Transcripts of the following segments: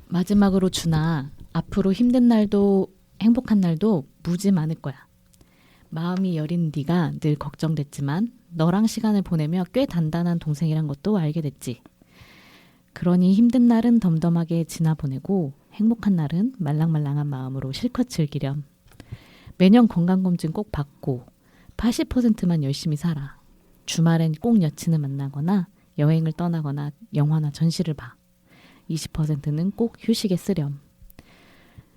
마지막으로 준아, 앞으로 힘든 날도 행복한 날도 무지 많을 거야. 마음이 여린 네가 늘 걱정됐지만 너랑 시간을 보내며 꽤 단단한 동생이란 것도 알게 됐지. 그러니 힘든 날은 덤덤하게 지나보내고 행복한 날은 말랑말랑한 마음으로 실컷 즐기렴. 매년 건강검진 꼭 받고 80%만 열심히 살아. 주말엔 꼭 여친을 만나거나 여행을 떠나거나 영화나 전시를 봐. 20%는 꼭 휴식에 쓰렴.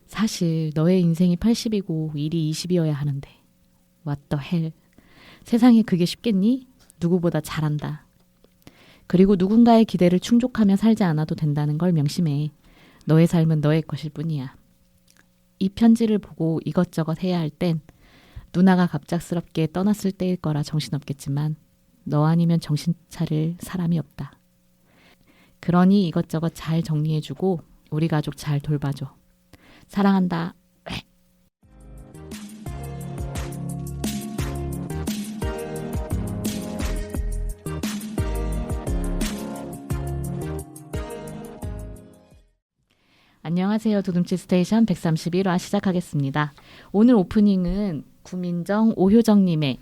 사실 너의 인생이 80이고 일이 20이어야 하는데 What the hell. 세상에 그게 쉽겠니? 누구보다 잘한다. 그리고 누군가의 기대를 충족하며 살지 않아도 된다는 걸 명심해. 너의 삶은 너의 것일 뿐이야. 이 편지를 보고 이것저것 해야 할 땐 누나가 갑작스럽게 떠났을 때일 거라 정신없겠지만 너 아니면 정신 차릴 사람이 없다. 그러니 이것저것 잘 정리해주고 우리 가족 잘 돌봐줘. 사랑한다. 안녕하세요. 도둠치 스테이션 131화 시작하겠습니다. 오늘 오프닝은 구민정 오효정님의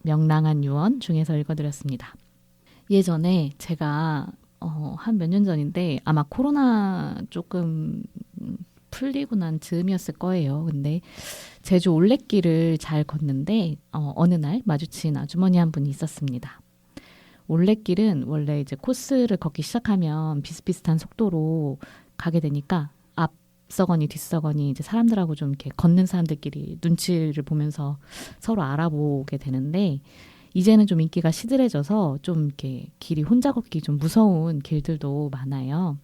명랑한 유언 중에서 읽어드렸습니다. 예전에 제가 한 몇 년 전인데 아마 코로나 조금 풀리고 난 즈음이었을 거예요. 근데 제주 올레길을 잘 걷는데 어느 날 마주친 아주머니 한 분이 있었습니다. 올레길은 원래 이제 코스를 걷기 시작하면 비슷비슷한 속도로 가게 되니까 앞서거니 뒤서거니 이제 사람들하고 좀 이렇게 걷는 사람들끼리 눈치를 보면서 서로 알아보게 되는데 이제는 좀 인기가 시들해져서 좀 이렇게 길이 혼자 걷기 좀 무서운 길들도 많아요.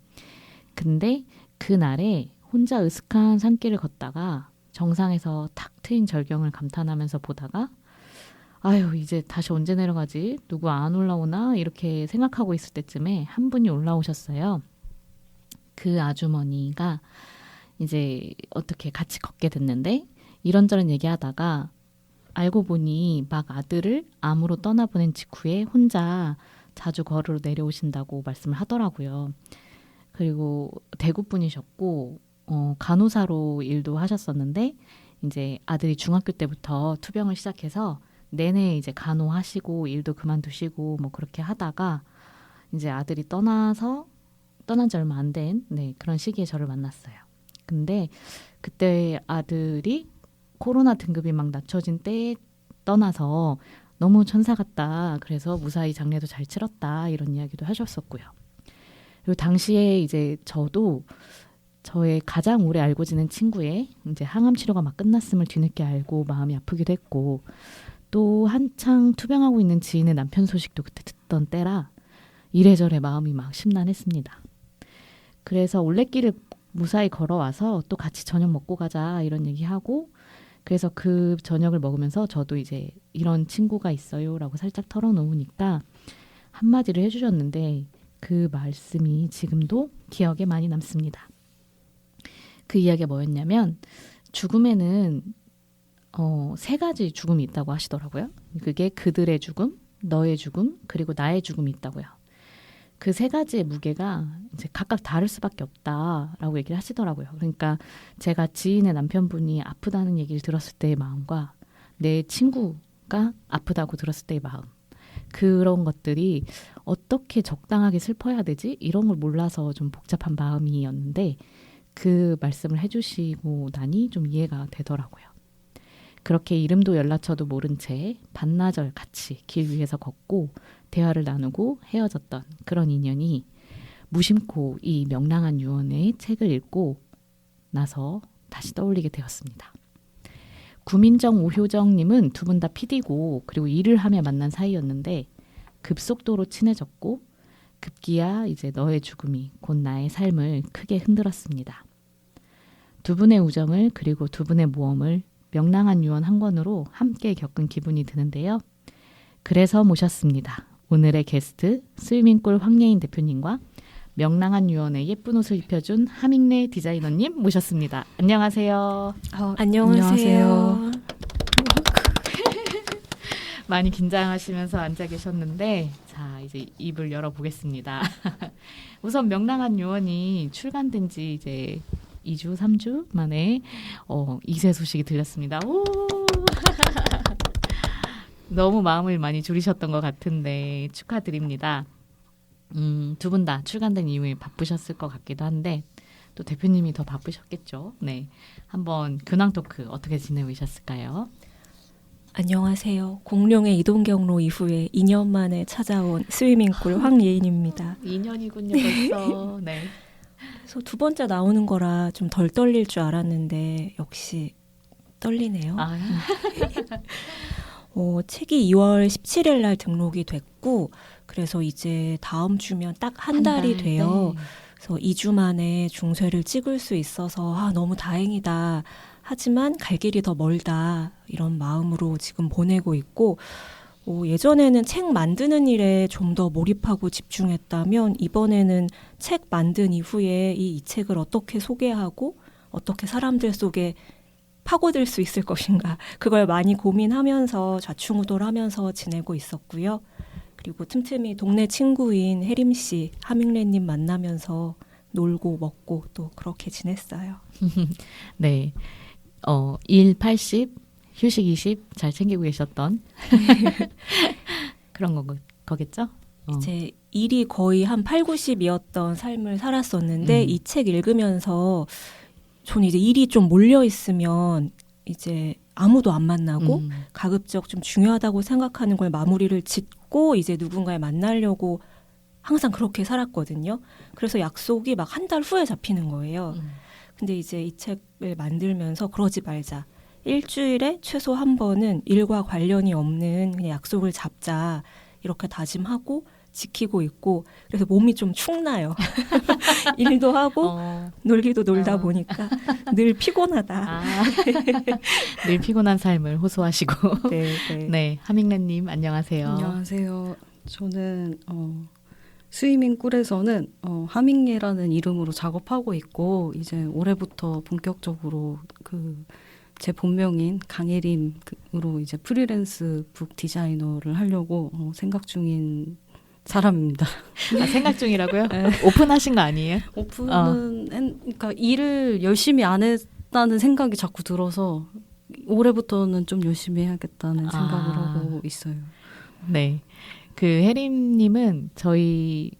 근데 그날에 혼자 으슥한 산길을 걷다가 정상에서 탁 트인 절경을 감탄하면서 보다가 아유 이제 다시 언제 내려가지? 누구 안 올라오나? 이렇게 생각하고 있을 때쯤에 한 분이 올라오셨어요. 그 아주머니가 이제 어떻게 같이 걷게 됐는데 이런저런 얘기하다가 알고 보니 막 아들을 암으로 떠나보낸 직후에 혼자 자주 걸으러 내려오신다고 말씀을 하더라고요. 그리고 대구 분이셨고 간호사로 일도 하셨었는데 이제 아들이 중학교 때부터 투병을 시작해서 내내 이제 간호하시고 일도 그만두시고 뭐 그렇게 하다가 이제 아들이 떠난 지 얼마 안 된 그런 시기에 저를 만났어요. 근데 그때 아들이 코로나 등급이 막 낮춰진 때에 떠나서 너무 천사 같다. 그래서 무사히 장례도 잘 치렀다. 이런 이야기도 하셨었고요. 그리고 당시에 이제 저도 저의 가장 오래 알고 지낸 친구의 이제 항암 치료가 막 끝났음을 뒤늦게 알고 마음이 아프기도 했고 또 한창 투병하고 있는 지인의 남편 소식도 그때 듣던 때라 이래저래 마음이 막 심란했습니다. 그래서 올레길을 무사히 걸어와서 또 같이 저녁 먹고 가자 이런 얘기하고 그래서 그 저녁을 먹으면서 저도 이제 이런 친구가 있어요라고 살짝 털어놓으니까 한마디를 해주셨는데 그 말씀이 지금도 기억에 많이 남습니다. 그 이야기가 뭐였냐면 죽음에는 3가지 죽음이 있다고 하시더라고요. 그게 그들의 죽음, 너의 죽음, 그리고 나의 죽음이 있다고요. 그 3가지의 무게가 이제 각각 다를 수밖에 없다라고 얘기를 하시더라고요. 그러니까 제가 지인의 남편분이 아프다는 얘기를 들었을 때의 마음과 내 친구가 아프다고 들었을 때의 마음 그런 것들이 어떻게 적당하게 슬퍼야 되지? 이런 걸 몰라서 좀 복잡한 마음이었는데 그 말씀을 해주시고 나니 좀 이해가 되더라고요. 그렇게 이름도 연락처도 모른 채 반나절 같이 길 위에서 걷고 대화를 나누고 헤어졌던 그런 인연이 무심코 이 명랑한 유언의 책을 읽고 나서 다시 떠올리게 되었습니다. 구민정 오효정님은 두 분 다 PD고 그리고 일을 하며 만난 사이였는데 급속도로 친해졌고 급기야 이제 너의 죽음이 곧 나의 삶을 크게 흔들었습니다. 두 분의 우정을 그리고 두 분의 모험을 명랑한 유언 한 권으로 함께 겪은 기분이 드는데요. 그래서 모셨습니다. 오늘의 게스트 스위밍골 황예인 대표님과 명랑한 유언에 예쁜 옷을 입혀준 하밍래 디자이너님 모셨습니다. 안녕하세요. 안녕하세요. 많이 긴장하시면서 앉아 계셨는데 자 이제 입을 열어보겠습니다. 우선 명랑한 유언이 출간된 지 이제 2주, 3주 만에 2세 소식이 들렸습니다. 오! 너무 마음을 많이 졸이셨던 것 같은데 축하드립니다. 두 분 다 출간된 이후에 바쁘셨을 것 같기도 한데 또 대표님이 더 바쁘셨겠죠. 네, 한번 근황 토크 어떻게 지내셨을까요? 안녕하세요. 공룡의 이동 경로 이후에 2년 만에 찾아온 스위밍꿀 황예인입니다. 2년이군요 벌써. 네. 그래서 두 번째 나오는 거라 좀 덜 떨릴 줄 알았는데 역시 떨리네요. 아, 책이 2월 17일 날 등록이 됐고 그래서 이제 다음 주면 딱 한 달이 돼요. 네. 그래서 2주 만에 중쇄를 찍을 수 있어서 너무 다행이다. 하지만 갈 길이 더 멀다. 이런 마음으로 지금 보내고 있고 예전에는 책 만드는 일에 좀 더 몰입하고 집중했다면 이번에는 책 만든 이후에 이 책을 어떻게 소개하고 어떻게 사람들 속에 파고들 수 있을 것인가. 그걸 많이 고민하면서 좌충우돌하면서 지내고 있었고요. 그리고 틈틈이 동네 친구인 혜림 씨, 하밍래님 만나면서 놀고 먹고 또 그렇게 지냈어요. 네. 일 80, 휴식 20 잘 챙기고 계셨던 그런 거겠죠? 이제 일이 거의 한 8, 90이었던 삶을 살았었는데 이 책 읽으면서 저는 이제 일이 좀 몰려 있으면 이제 아무도 안 만나고 가급적 좀 중요하다고 생각하는 걸 마무리를 짓고 이제 누군가를 만나려고 항상 그렇게 살았거든요. 그래서 약속이 막 한 달 후에 잡히는 거예요. 근데 이제 이 책을 만들면서 그러지 말자. 일주일에 최소 한 번은 일과 관련이 없는 그냥 약속을 잡자. 이렇게 다짐하고 지키고 있고 그래서 몸이 좀 축나요. 일도 하고 놀기도 놀다 보니까 늘 피곤하다. 늘 피곤한 삶을 호소하시고 네, 네. 네, 하밍래님 안녕하세요. 안녕하세요. 저는 스위밍 꿀에서는 하밍예라는 이름으로 작업하고 있고 이제 올해부터 본격적으로 제 본명인 강예림으로 이제 프리랜스 북 디자이너를 하려고 생각 중인 사람입니다. 생각 중이라고요? 네. 오픈하신 거 아니에요? 그러니까 일을 열심히 안 했다는 생각이 자꾸 들어서 올해부터는 좀 열심히 해야겠다는 생각을 하고 있어요. 네. 혜림님은 저희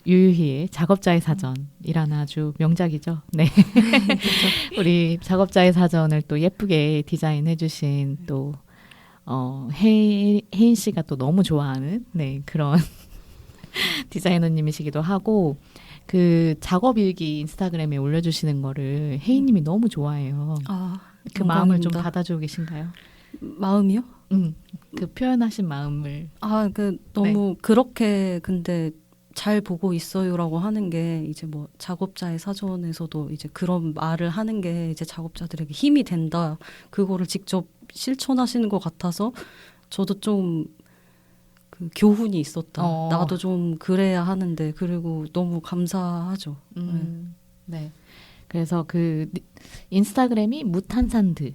유유희의 작업자의 사전이라는 아주 명작이죠. 네. 우리 작업자의 사전을 또 예쁘게 디자인해주신 또 혜인 씨가 또 너무 좋아하는 그런 디자이너님이시기도 하고 작업일기 인스타그램에 올려주시는 거를 혜인님이 너무 좋아해요. 그 마음을 좀 받아주고 계신가요? 마음이요? 그 표현하신 마음을. 너무 그렇게 근데 잘 보고 있어요라고 하는 게 이제 뭐 작업자의 사전에서도 이제 그런 말을 하는 게 이제 작업자들에게 힘이 된다. 그거를 직접 실천하시는 것 같아서 저도 좀 교훈이 있었다. 나도 좀 그래야 하는데 그리고 너무 감사하죠. 네. 그래서 인스타그램이 무탄산드.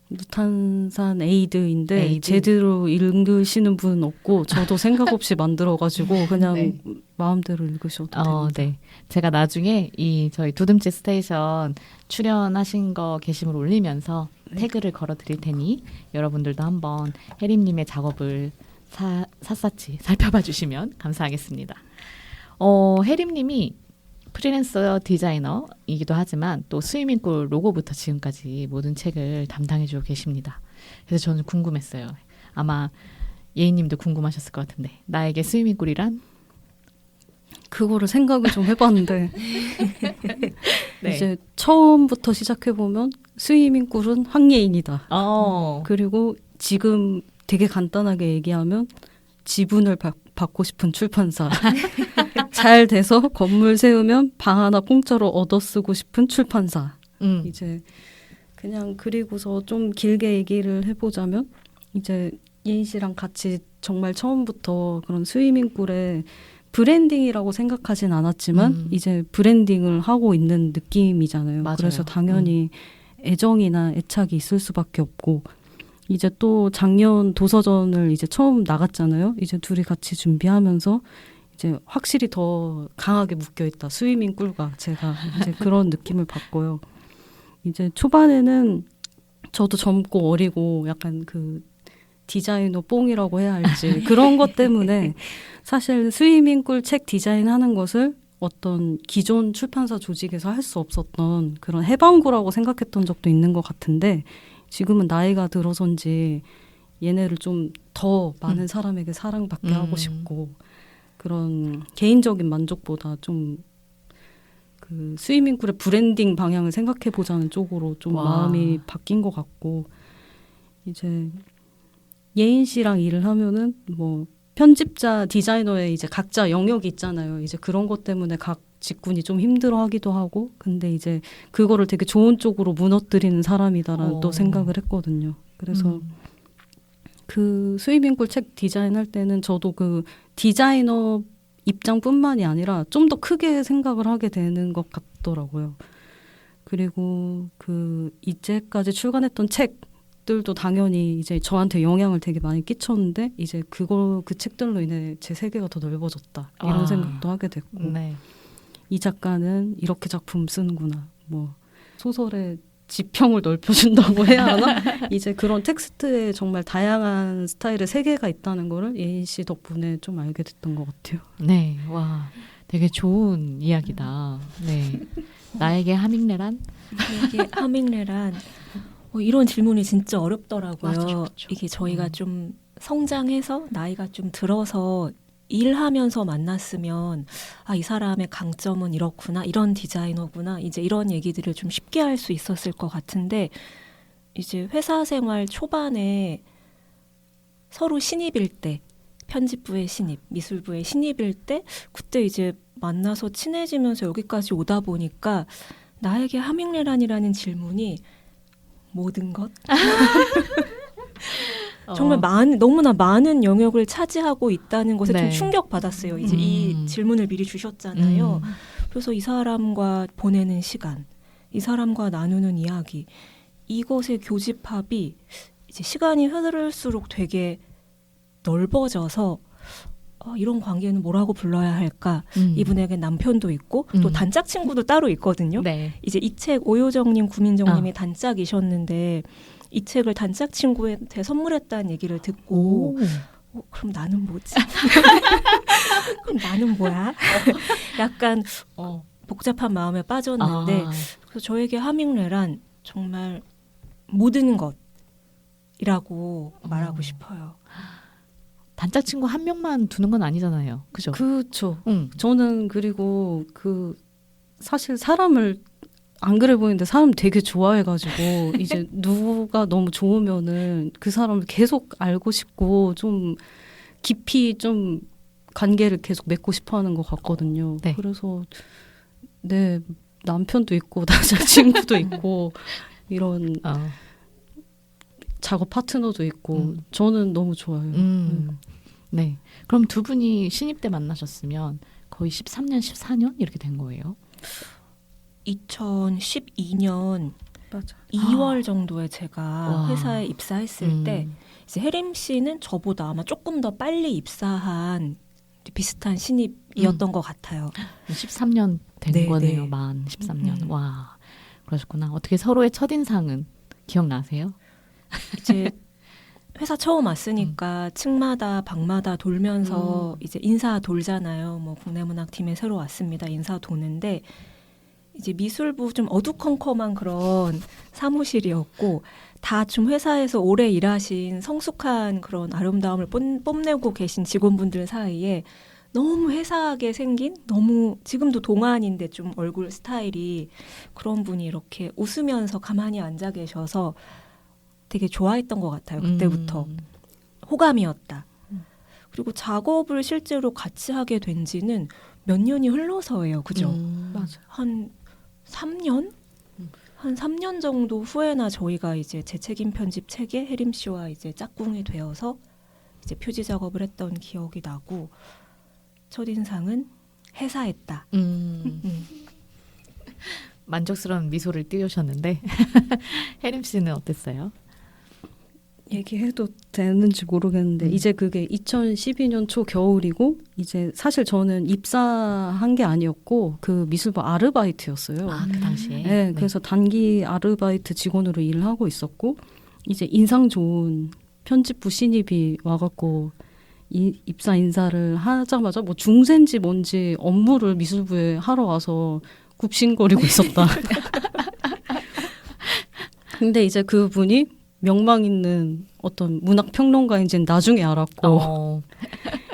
무탄산 에이드인데 에이드. 제대로 읽으시는 분 없고 저도 생각 없이 만들어가지고 그냥 네. 마음대로 읽으셔도 됩니다. 네. 제가 나중에 저희 두둠치 스테이션 출연하신 거 게시물 올리면서 태그를 걸어 드릴 테니 여러분들도 한번 혜림님의 작업을 샅샅이 살펴봐 주시면 감사하겠습니다. 혜림님이 프리랜서 디자이너이기도 하지만 또 스위밍꿀 로고부터 지금까지 모든 책을 담당해주고 계십니다. 그래서 저는 궁금했어요. 아마 예인님도 궁금하셨을 것 같은데 나에게 스위밍꿀이란? 그거를 생각을 좀 해봤는데 네. 이제 처음부터 시작해보면 스위밍꿀은 황예인이다. 그리고 지금 되게 간단하게 얘기하면 지분을 받고 싶은 출판사. 잘 돼서 건물 세우면 방 하나 공짜로 얻어 쓰고 싶은 출판사. 이제 그냥 그리고서 좀 길게 얘기를 해보자면 이제 예인 씨랑 같이 정말 처음부터 그런 스위밍꿀에 브랜딩이라고 생각하진 않았지만 이제 브랜딩을 하고 있는 느낌이잖아요. 맞아요. 그래서 당연히 애정이나 애착이 있을 수밖에 없고 이제 또 작년 도서전을 이제 처음 나갔잖아요. 이제 둘이 같이 준비하면서 이제 확실히 더 강하게 묶여있다. 스위밍 꿀과 제가 이제 그런 느낌을 받고요. 이제 초반에는 저도 젊고 어리고 약간 그 디자이너 뽕이라고 해야 할지 그런 것 때문에 사실 스위밍 꿀 책 디자인하는 것을 어떤 기존 출판사 조직에서 할 수 없었던 그런 해방구라고 생각했던 적도 있는 것 같은데 지금은 나이가 들어서인지 얘네를 좀 더 많은 사람에게 사랑받게 하고 싶고 그런 개인적인 만족보다 좀 그 스위밍쿨의 브랜딩 방향을 생각해 보자는 쪽으로 좀 와. 마음이 바뀐 것 같고 이제 예인 씨랑 일을 하면은 뭐 편집자 디자이너의 이제 각자 영역이 있잖아요. 이제 그런 것 때문에 각 직군이 좀 힘들어하기도 하고 근데 이제 그거를 되게 좋은 쪽으로 무너뜨리는 사람이다라는 또 생각을 했거든요. 그래서 그 스위밍쿨 책 디자인할 때는 저도 그 디자이너 입장뿐만이 아니라 좀 더 크게 생각을 하게 되는 것 같더라고요. 그리고 그 이제까지 출간했던 책들도 당연히 이제 저한테 영향을 되게 많이 끼쳤는데 이제 그 책들로 인해 제 세계가 더 넓어졌다 이런 생각도 하게 됐고 네. 이 작가는 이렇게 작품 쓰는구나 뭐 소설의 지평을 넓혀준다고 해야 하나? 이제 그런 텍스트에 정말 다양한 스타일의 세계가 있다는 거를 예인 씨 덕분에 좀 알게 됐던 것 같아요. 네, 와, 되게 좋은 이야기다. 네, 나에게 하밍레란? 나에게 하밍레란 이런 질문이 진짜 어렵더라고요. 맞아, 그렇죠. 이게 저희가 좀 성장해서 나이가 좀 들어서 일하면서 만났으면 이 사람의 강점은 이렇구나, 이런 디자이너구나, 이제 이런 얘기들을 좀 쉽게 할 수 있었을 것 같은데 이제 회사 생활 초반에 서로 신입일 때 편집부의 신입, 미술부의 신입일 때 그때 이제 만나서 친해지면서 여기까지 오다 보니까 나에게 하밍레란이라는 질문이 모든 것? 정말 너무나 많은 영역을 차지하고 있다는 것에 좀 네. 충격받았어요. 이제 이 질문을 미리 주셨잖아요. 그래서 이 사람과 보내는 시간, 이 사람과 나누는 이야기, 이것의 교집합이 이제 시간이 흐를수록 되게 넓어져서 이런 관계는 뭐라고 불러야 할까? 이분에게 남편도 있고 또 단짝 친구도 따로 있거든요. 네. 이제 이 책 오효정님, 구민정님이 단짝이셨는데 이 책을 단짝 친구한테 선물했다는 얘기를 듣고 그럼 나는 뭐지? 그럼 나는 뭐야? 약간 복잡한 마음에 빠졌는데 그래서 저에게 하밍레란 정말 모든 것이라고 말하고 싶어요. 단짝 친구 한 명만 두는 건 아니잖아요. 그죠? 그렇죠. 저는 그리고 그 사실 사람을 안 그래 보이는데 사람 되게 좋아해가지고 이제 누가 너무 좋으면은 그 사람을 계속 알고 싶고 좀 깊이 좀 관계를 계속 맺고 싶어하는 것 같거든요. 네. 그래서 네 남편도 있고 남자친구도 있고 이런 작업 파트너도 있고 저는 너무 좋아요. 네. 그럼 두 분이 신입 때 만나셨으면 거의 13년, 14년 이렇게 된 거예요? 2012년 맞아. 2월 정도에 제가 와. 회사에 입사했을 때 이제 혜림 씨는 저보다 아마 조금 더 빨리 입사한 비슷한 신입이었던 것 같아요. 13년 된 네, 거네요. 네. 만 13년. 와, 그러셨구나. 어떻게 서로의 첫인상은 기억나세요? 이제 회사 처음 왔으니까 층마다 방마다 돌면서 이제 인사 돌잖아요. 뭐 국내문학팀에 새로 왔습니다. 인사 도는데 이제 미술부 좀 어두컴컴한 그런 사무실이었고 다 좀 회사에서 오래 일하신 성숙한 그런 아름다움을 뽐내고 계신 직원분들 사이에 너무 회사하게 생긴 너무 지금도 동안인데 좀 얼굴 스타일이 그런 분이 이렇게 웃으면서 가만히 앉아 계셔서 되게 좋아했던 것 같아요. 그때부터 호감이었다. 그리고 작업을 실제로 같이 하게 된 지는 몇 년이 흘러서예요. 그죠? 맞아. 한 3년? 한 3년 정도 후에나 저희가 이제 재책임 편집 책에 혜림 씨와 이제 짝꿍이 되어서 이제 표지 작업을 했던 기억이 나고 첫인상은 회사했다. 만족스러운 미소를 띄우셨는데 혜림 씨는 어땠어요? 얘기해도 되는지 모르겠는데 이제 그게 2012년 초 겨울이고 이제 사실 저는 입사한 게 아니었고 그 미술부 아르바이트였어요. 그 당시에. 네, 그래서 단기 아르바이트 직원으로 일을 하고 있었고 이제 인상 좋은 편집부 신입이 와갖고 입사 인사를 하자마자 뭐 중세인지 뭔지 업무를 미술부에 하러 와서 굽신거리고 있었다. 근데 이제 그분이 명망 있는 어떤 문학 평론가인지는 나중에 알았고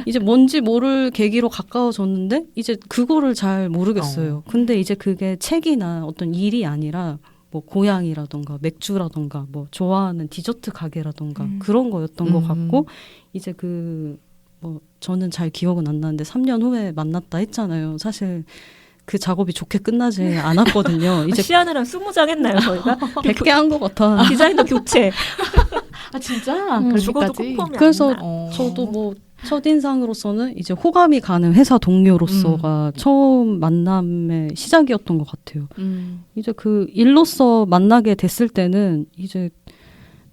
이제 뭔지 모를 계기로 가까워졌는데 이제 그거를 잘 모르겠어요. 근데 이제 그게 책이나 어떤 일이 아니라 뭐 고향이라던가 맥주라던가 뭐 좋아하는 디저트 가게라던가 그런 거였던 것 같고 이제 뭐 저는 잘 기억은 안 나는데 3년 후에 만났다 했잖아요. 사실 그 작업이 좋게 끝나지 않았거든요. 이제 시안이랑 20장 했나요, 저희가? 100개 한 것 같아. 디자이너 교체. 진짜? 죽어도 그렇게까지? 꼭 폼이 그래서 안 나. 저도 뭐 첫인상으로서는 이제 호감이 가는 회사 동료로서가 처음 만남의 시작이었던 것 같아요. 이제 그 일로서 만나게 됐을 때는 이제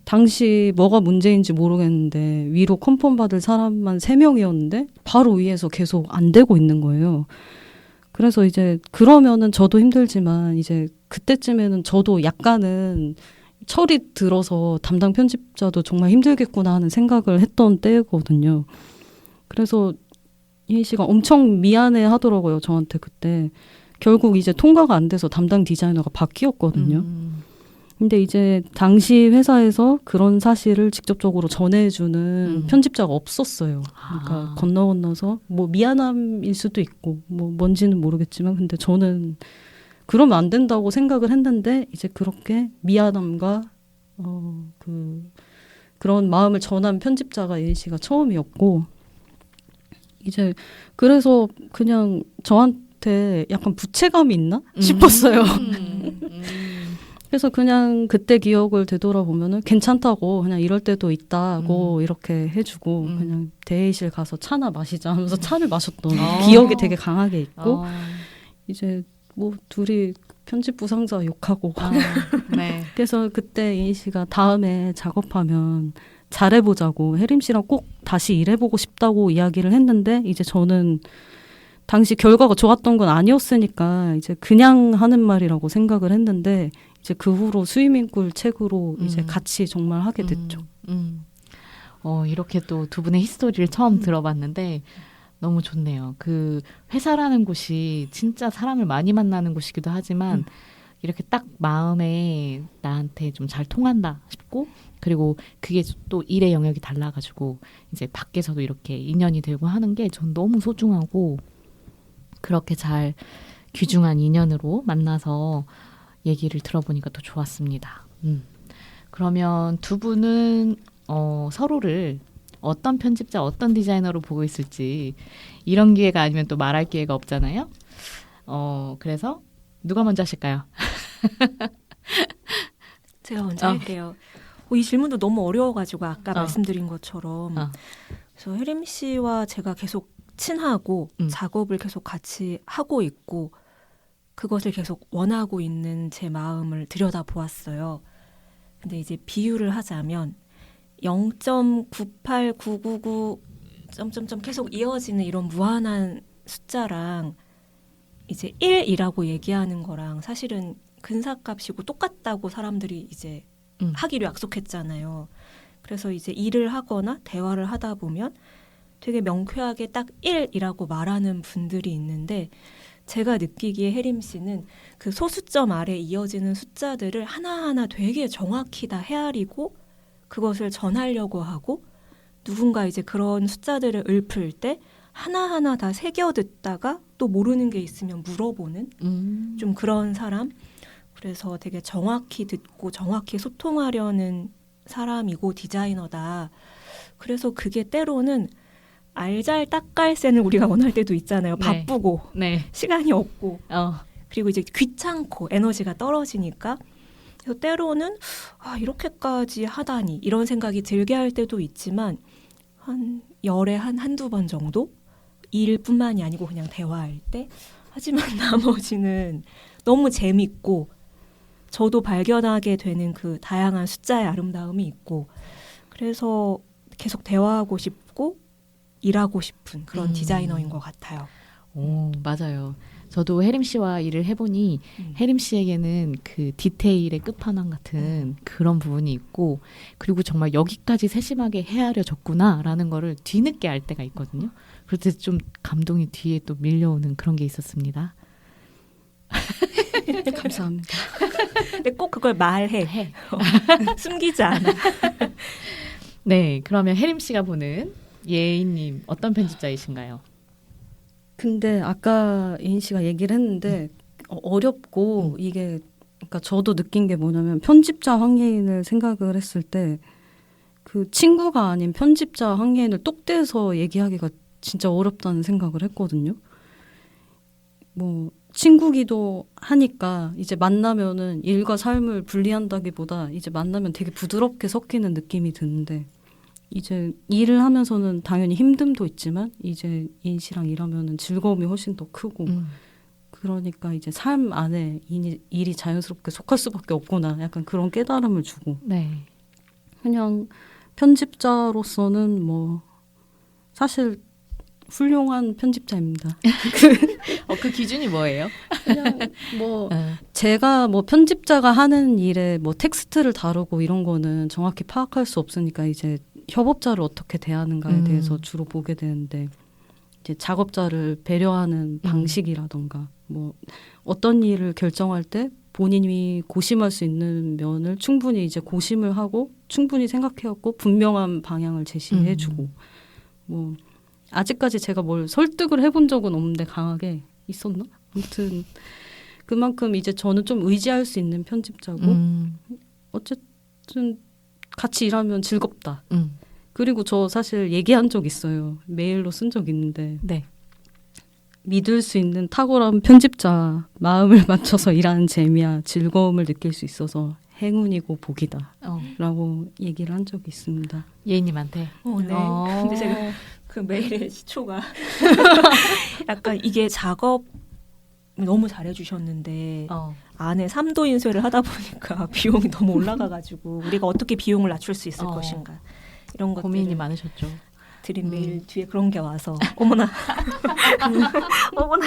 당시 뭐가 문제인지 모르겠는데 위로 컨펌 받을 사람만 3명이었는데 바로 위에서 계속 안 되고 있는 거예요. 그래서 이제 그러면은 저도 힘들지만 이제 그때쯤에는 저도 약간은 철이 들어서 담당 편집자도 정말 힘들겠구나 하는 생각을 했던 때거든요. 그래서 이희 씨가 엄청 미안해 하더라고요. 저한테 그때. 결국 이제 통과가 안 돼서 담당 디자이너가 바뀌었거든요. 근데 이제 당시 회사에서 그런 사실을 직접적으로 전해주는 편집자가 없었어요. 그러니까 건너서 뭐 미안함일 수도 있고 뭐 뭔지는 모르겠지만 근데 저는 그러면 안 된다고 생각을 했는데 이제 그렇게 미안함과 그런 마음을 전한 편집자가 예인 씨가 처음이었고 이제 그래서 그냥 저한테 약간 부채감이 있나 싶었어요. 그래서 그냥 그때 기억을 되돌아보면은 괜찮다고 그냥 이럴 때도 있다고 이렇게 해주고 그냥 대회실 가서 차나 마시자 하면서 차를 마셨던 기억이 되게 강하게 있고 이제 뭐 둘이 편집부 상사 욕하고 네. 그래서 그때 예인 씨가 다음에 작업하면 잘해보자고 혜림 씨랑 꼭 다시 일해보고 싶다고 이야기를 했는데 이제 저는 당시 결과가 좋았던 건 아니었으니까 이제 그냥 하는 말이라고 생각을 했는데 이제 그 후로 스위밍쿨 책으로 이제 같이 정말 하게 됐죠. 이렇게 또 두 분의 히스토리를 처음 들어봤는데 너무 좋네요. 그 회사라는 곳이 진짜 사람을 많이 만나는 곳이기도 하지만 이렇게 딱 마음에 나한테 좀 잘 통한다 싶고 그리고 그게 또 일의 영역이 달라가지고 이제 밖에서도 이렇게 인연이 되고 하는 게 전 너무 소중하고 그렇게 잘 귀중한 인연으로 만나서 얘기를 들어보니까 또 좋았습니다. 그러면 두 분은 서로를 어떤 편집자, 어떤 디자이너로 보고 있을지 이런 기회가 아니면 또 말할 기회가 없잖아요. 그래서 누가 먼저 하실까요? 제가 먼저 할게요. 이 질문도 너무 어려워가지고 아까 말씀드린 것처럼 그래서 혜림 씨와 제가 계속 친하고 작업을 계속 같이 하고 있고 그것을 계속 원하고 있는 제 마음을 들여다보았어요. 근데 이제 비유를 하자면 0.98999 점점점 계속 이어지는 이런 무한한 숫자랑 이제 1이라고 얘기하는 거랑 사실은 근사값이고 똑같다고 사람들이 이제 하기로 약속했잖아요. 그래서 이제 일을 하거나 대화를 하다 보면 되게 명쾌하게 딱 1이라고 말하는 분들이 있는데 제가 느끼기에 혜림 씨는 그 소수점 아래 이어지는 숫자들을 하나하나 되게 정확히 다 헤아리고 그것을 전하려고 하고 누군가 이제 그런 숫자들을 읊을 때 하나하나 다 새겨 듣다가 또 모르는 게 있으면 물어보는 좀 그런 사람. 그래서 되게 정확히 듣고 정확히 소통하려는 사람이고 디자이너다. 그래서 그게 때로는 알잘딱깔센을 우리가 원할 때도 있잖아요. 네. 바쁘고 네. 시간이 없고 그리고 이제 귀찮고 에너지가 떨어지니까 그래서 때로는 이렇게까지 하다니 이런 생각이 들게 할 때도 있지만 한 열에 한두 번 정도 일뿐만이 아니고 그냥 대화할 때 하지만 나머지는 너무 재밌고 저도 발견하게 되는 그 다양한 숫자의 아름다움이 있고 그래서 계속 대화하고 싶고 일하고 싶은 그런 디자이너인 것 같아요. 오, 맞아요. 저도 혜림 씨와 일을 해보니 혜림 씨에게는 그 디테일의 끝판왕 같은 그런 부분이 있고, 그리고 정말 여기까지 세심하게 헤아려졌구나라는 거를 뒤늦게 알 때가 있거든요. 그럴 때 좀 감동이 뒤에 또 밀려오는 그런 게 있었습니다. 감사합니다. 근데 꼭 그걸 말해. 숨기지 않아. 네, 그러면 혜림 씨가 보는 예인님 어떤 편집자이신가요? 근데 아까 예인 씨가 얘기를 했는데 어렵고 이게 그러니까 저도 느낀 게 뭐냐면 편집자 황예인을 생각을 했을 때 그 친구가 아닌 편집자 황예인을 똑대서 얘기하기가 진짜 어렵다는 생각을 했거든요. 뭐 친구기도 하니까 이제 만나면은 일과 삶을 분리한다기보다 이제 만나면 되게 부드럽게 섞이는 느낌이 드는데, 이제 일을 하면서는 당연히 힘듦도 있지만 이제 예인 씨랑 일하면은 즐거움이 훨씬 더 크고 그러니까 이제 삶 안에 일이 자연스럽게 속할 수밖에 없구나, 약간 그런 깨달음을 주고. 네. 그냥 편집자로서는 뭐 사실 훌륭한 편집자입니다. 그 기준이 뭐예요? 그냥 뭐 제가 뭐 편집자가 하는 일에 뭐 텍스트를 다루고 이런 거는 정확히 파악할 수 없으니까 이제 협업자를 어떻게 대하는가에 대해서 주로 보게 되는데, 이제 작업자를 배려하는 방식이라던가 뭐 어떤 일을 결정할 때 본인이 고심할 수 있는 면을 충분히 이제 고심을 하고 충분히 생각해왔고 분명한 방향을 제시해주고, 뭐 아직까지 제가 뭘 설득을 해본 적은 없는데 강하게 있었나? 아무튼 그만큼 이제 저는 좀 의지할 수 있는 편집자고 어쨌든 같이 일하면 즐겁다. 그리고 저 사실 얘기한 적 있어요. 메일로 쓴 적 있는데 네. 믿을 수 있는 탁월한 편집자, 마음을 맞춰서 일하는 재미와 즐거움을 느낄 수 있어서 행운이고 복이다 라고 얘기를 한 적이 있습니다. 예인님한테? 네. 근데 제가 그 메일의 시초가 약간 이게 작업 너무 잘해주셨는데 안에 3도 인쇄를 하다 보니까 비용이 너무 올라가가지고 우리가 어떻게 비용을 낮출 수 있을 것인가, 이런 것 고민이 많으셨죠. 드린 메일 뒤에 그런 게 와서 어머나 어머나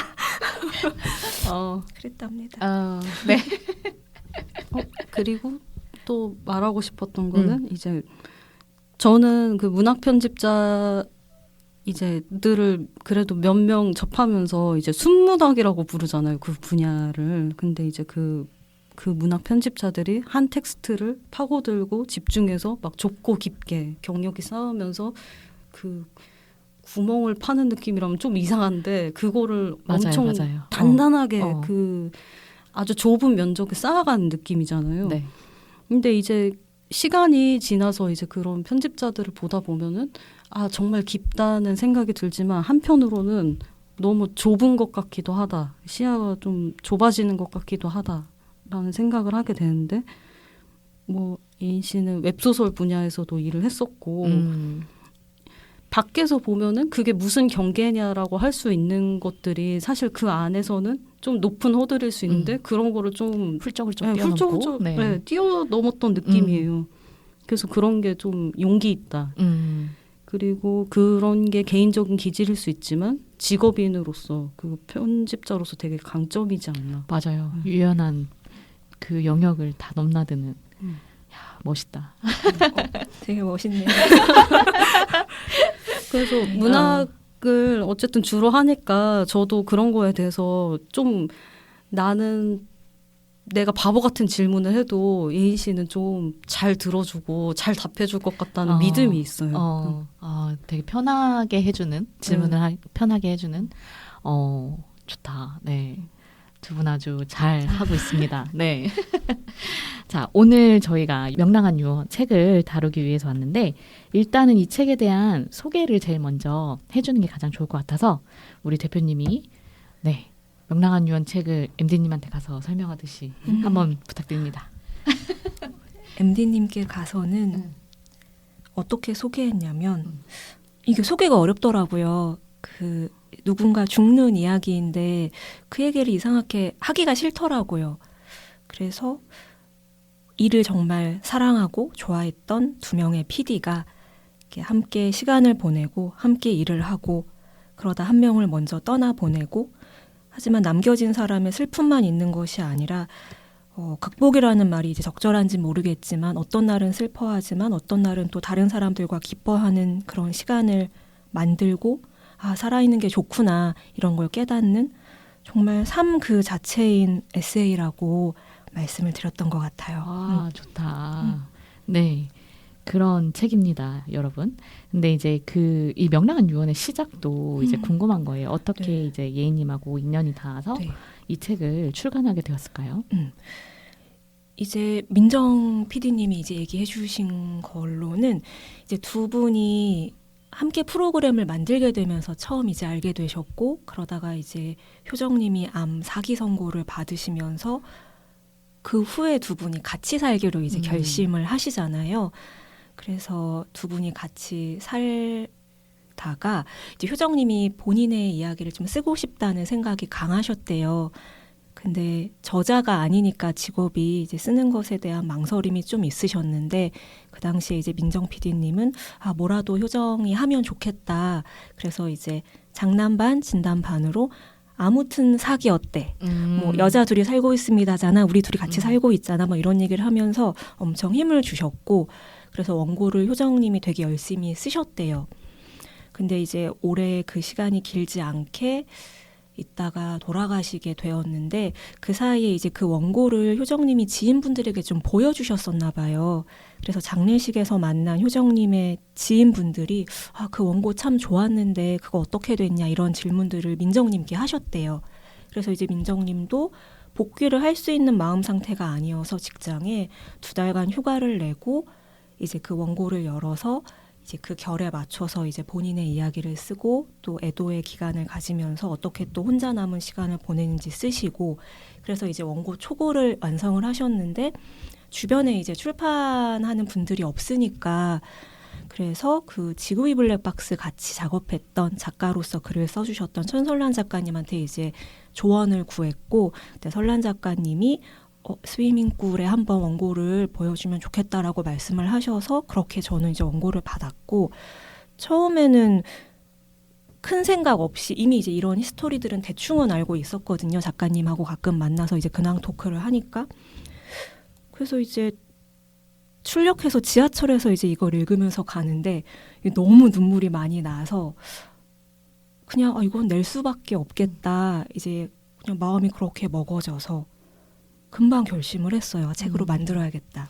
그랬답니다. 네. 그리고 또 말하고 싶었던 거는 이제 저는 그 문학 편집자 이제 들을 그래도 몇 명 접하면서 이제 순문학이라고 부르잖아요, 그 분야를. 근데 이제 그 문학 편집자들이 한 텍스트를 파고들고 집중해서 막 좁고 깊게 경력이 쌓으면서 그 구멍을 파는 느낌이라면 좀 이상한데 그거를 엄청 맞아요. 단단하게 그 아주 좁은 면적에 쌓아가는 느낌이잖아요. 네. 근데 이제 시간이 지나서 이제 그런 편집자들을 보다 보면은 아 정말 깊다는 생각이 들지만 한편으로는 너무 좁은 것 같기도 하다. 시야가 좀 좁아지는 것 같기도 하다라는 생각을 하게 되는데, 뭐 예인 씨는 웹소설 분야에서도 일을 했었고 밖에서 보면은 그게 무슨 경계냐라고 할 수 있는 것들이 사실 그 안에서는 좀 높은 허들일 수 있는데 그런 거를 좀 훌쩍훌쩍 뛰어넘고 뛰어넘었던 느낌이에요. 그래서 그런 게 좀 용기 있다. 그리고 그런 게 개인적인 기질일 수 있지만 직업인으로서 그 편집자로서 되게 강점이지 않나. 맞아요. 유연한 그 영역을 다 넘나드는. 야, 멋있다. 되게 멋있네요. 그래서 문학을 어쨌든 주로 하니까 저도 그런 거에 대해서 좀 나는 내가 바보 같은 질문을 해도 예인 씨는 좀 잘 들어주고 잘 답해줄 것 같다는 믿음이 있어요. 되게 편하게 해주는 질문을 편하게 해주는. 좋다. 네. 두 분 아주 잘 하고 있습니다. 네. 자, 오늘 저희가 명랑한 유언 책을 다루기 위해서 왔는데, 일단은 이 책에 대한 소개를 제일 먼저 해주는 게 가장 좋을 것 같아서 우리 대표님이 명랑한 유언 책을 MD님한테 가서 설명하듯이 한번 부탁드립니다. MD님께 가서는 어떻게 소개했냐면 이게 소개가 어렵더라고요. 그 누군가 죽는 이야기인데 그 얘기를 이상하게 하기가 싫더라고요. 그래서 일을 정말 사랑하고 좋아했던 두 명의 PD가 함께 시간을 보내고 함께 일을 하고 그러다 한 명을 먼저 떠나보내고 하지만 남겨진 사람의 슬픔만 있는 것이 아니라 극복이라는 말이 이제 적절한지 모르겠지만 어떤 날은 슬퍼하지만 어떤 날은 또 다른 사람들과 기뻐하는 그런 시간을 만들고 살아있는 게 좋구나 이런 걸 깨닫는 정말 삶 그 자체인 에세이라고 말씀을 드렸던 것 같아요. 좋다. 네. 그런 책입니다, 여러분. 근데 이제 이 명랑한 유언의 시작도 이제 궁금한 거예요. 어떻게 네. 이제 예인님하고 인연이 닿아서 네. 이 책을 출간하게 되었을까요? 이제 민정 PD님이 이제 얘기해 주신 걸로는 이제 두 분이 함께 프로그램을 만들게 되면서 처음 이제 알게 되셨고 그러다가 이제 효정님이 암 사기 선고를 받으시면서 그 후에 두 분이 같이 살기로 이제 결심을 하시잖아요. 그래서 두 분이 같이 살다가 이제 효정님이 본인의 이야기를 좀 쓰고 싶다는 생각이 강하셨대요. 근데 저자가 아니니까 직업이 이제 쓰는 것에 대한 망설임이 좀 있으셨는데 그 당시에 이제 민정 PD님은 뭐라도 효정이 하면 좋겠다. 그래서 이제 장난 반 진담 반으로 아무튼 사기 어때? 뭐 여자 둘이 살고 있습니다잖아. 우리 둘이 같이 살고 있잖아. 뭐 이런 얘기를 하면서 엄청 힘을 주셨고 그래서 원고를 효정님이 되게 열심히 쓰셨대요. 근데 이제 오래 그 시간이 길지 않게 있다가 돌아가시게 되었는데 그 사이에 이제 그 원고를 효정님이 지인분들에게 좀 보여주셨었나 봐요. 그래서 장례식에서 만난 효정님의 지인분들이 그 원고 참 좋았는데 그거 어떻게 됐냐 이런 질문들을 민정님께 하셨대요. 그래서 이제 민정님도 복귀를 할 수 있는 마음 상태가 아니어서 직장에 2달간 휴가를 내고 이제 그 원고를 열어서 이제 그 결에 맞춰서 이제 본인의 이야기를 쓰고 또 애도의 기간을 가지면서 어떻게 또 혼자 남은 시간을 보내는지 쓰시고 그래서 이제 원고 초고를 완성을 하셨는데 주변에 이제 출판하는 분들이 없으니까 그래서 그 지구이 블랙박스 같이 작업했던 작가로서 글을 써주셨던 천설란 작가님한테 이제 조언을 구했고 그때 설란 작가님이 스위밍꿀에 한번 원고를 보여주면 좋겠다라고 말씀을 하셔서 그렇게 저는 이제 원고를 받았고 처음에는 큰 생각 없이 이미 이제 이런 히스토리들은 대충은 알고 있었거든요. 작가님하고 가끔 만나서 이제 근황 토크를 하니까 그래서 이제 출력해서 지하철에서 이제 이걸 읽으면서 가는데 너무 눈물이 많이 나서 그냥 이건 낼 수밖에 없겠다. 이제 그냥 마음이 그렇게 먹어져서 금방 결심을 했어요. 책으로 만들어야겠다.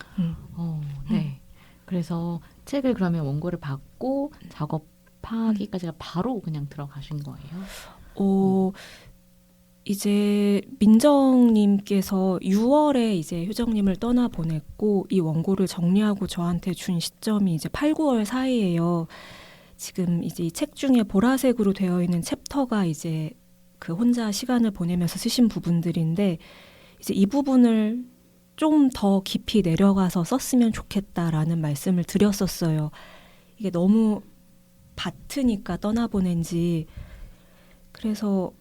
네. 그래서 책을 그러면 원고를 받고 작업하기까지가 바로 그냥 들어가신 거예요? 이제 민정님께서 6월에 이제 효정님을 떠나 보냈고 이 원고를 정리하고 저한테 준 시점이 이제 8, 9월 사이예요. 지금 이제 이 책 중에 보라색으로 되어 있는 챕터가 이제 그 혼자 시간을 보내면서 쓰신 부분들인데 이제 이 부분을 좀 더 깊이 내려가서 썼으면 좋겠다라는 말씀을 드렸었어요. 이게 너무 밭으니까 떠나보낸지 그래서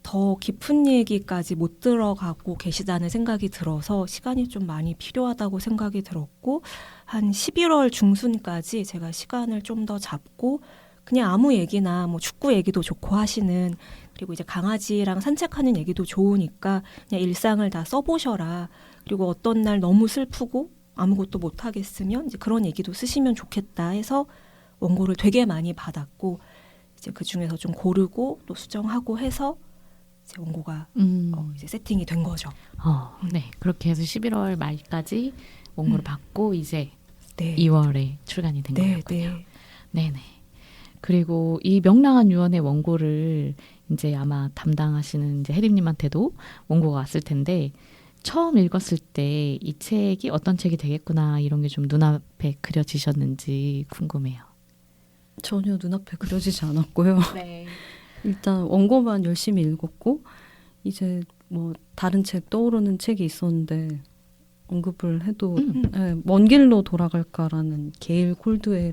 더 깊은 얘기까지 못 들어가고 계시다는 생각이 들어서 시간이 좀 많이 필요하다고 생각이 들었고 한 11월 중순까지 제가 시간을 좀 더 잡고 그냥 아무 얘기나 뭐 축구 얘기도 좋고 하시는 그리고 이제 강아지랑 산책하는 얘기도 좋으니까 그냥 일상을 다 써보셔라. 그리고 어떤 날 너무 슬프고 아무것도 못 하겠으면 이제 그런 얘기도 쓰시면 좋겠다 해서 원고를 되게 많이 받았고 이제 그 중에서 좀 고르고 또 수정하고 해서 이제 원고가 이제 세팅이 된 거죠. 네, 그렇게 해서 11월 말까지 원고를 받고 이제 네. 2월에 출간이 된 거였군요. 네. 네네. 그리고 이 명랑한 유언의 원고를 이제 아마 담당하시는 이제 혜림님한테도 원고가 왔을 텐데 처음 읽었을 때 이 책이 어떤 책이 되겠구나 이런 게 좀 눈앞에 그려지셨는지 궁금해요. 전혀 눈앞에 그려지지 않았고요. 네. 일단 원고만 열심히 읽었고 이제 뭐 다른 책 떠오르는 책이 있었는데 언급을 해도 먼 길로 돌아갈까라는 게일 콜드웰의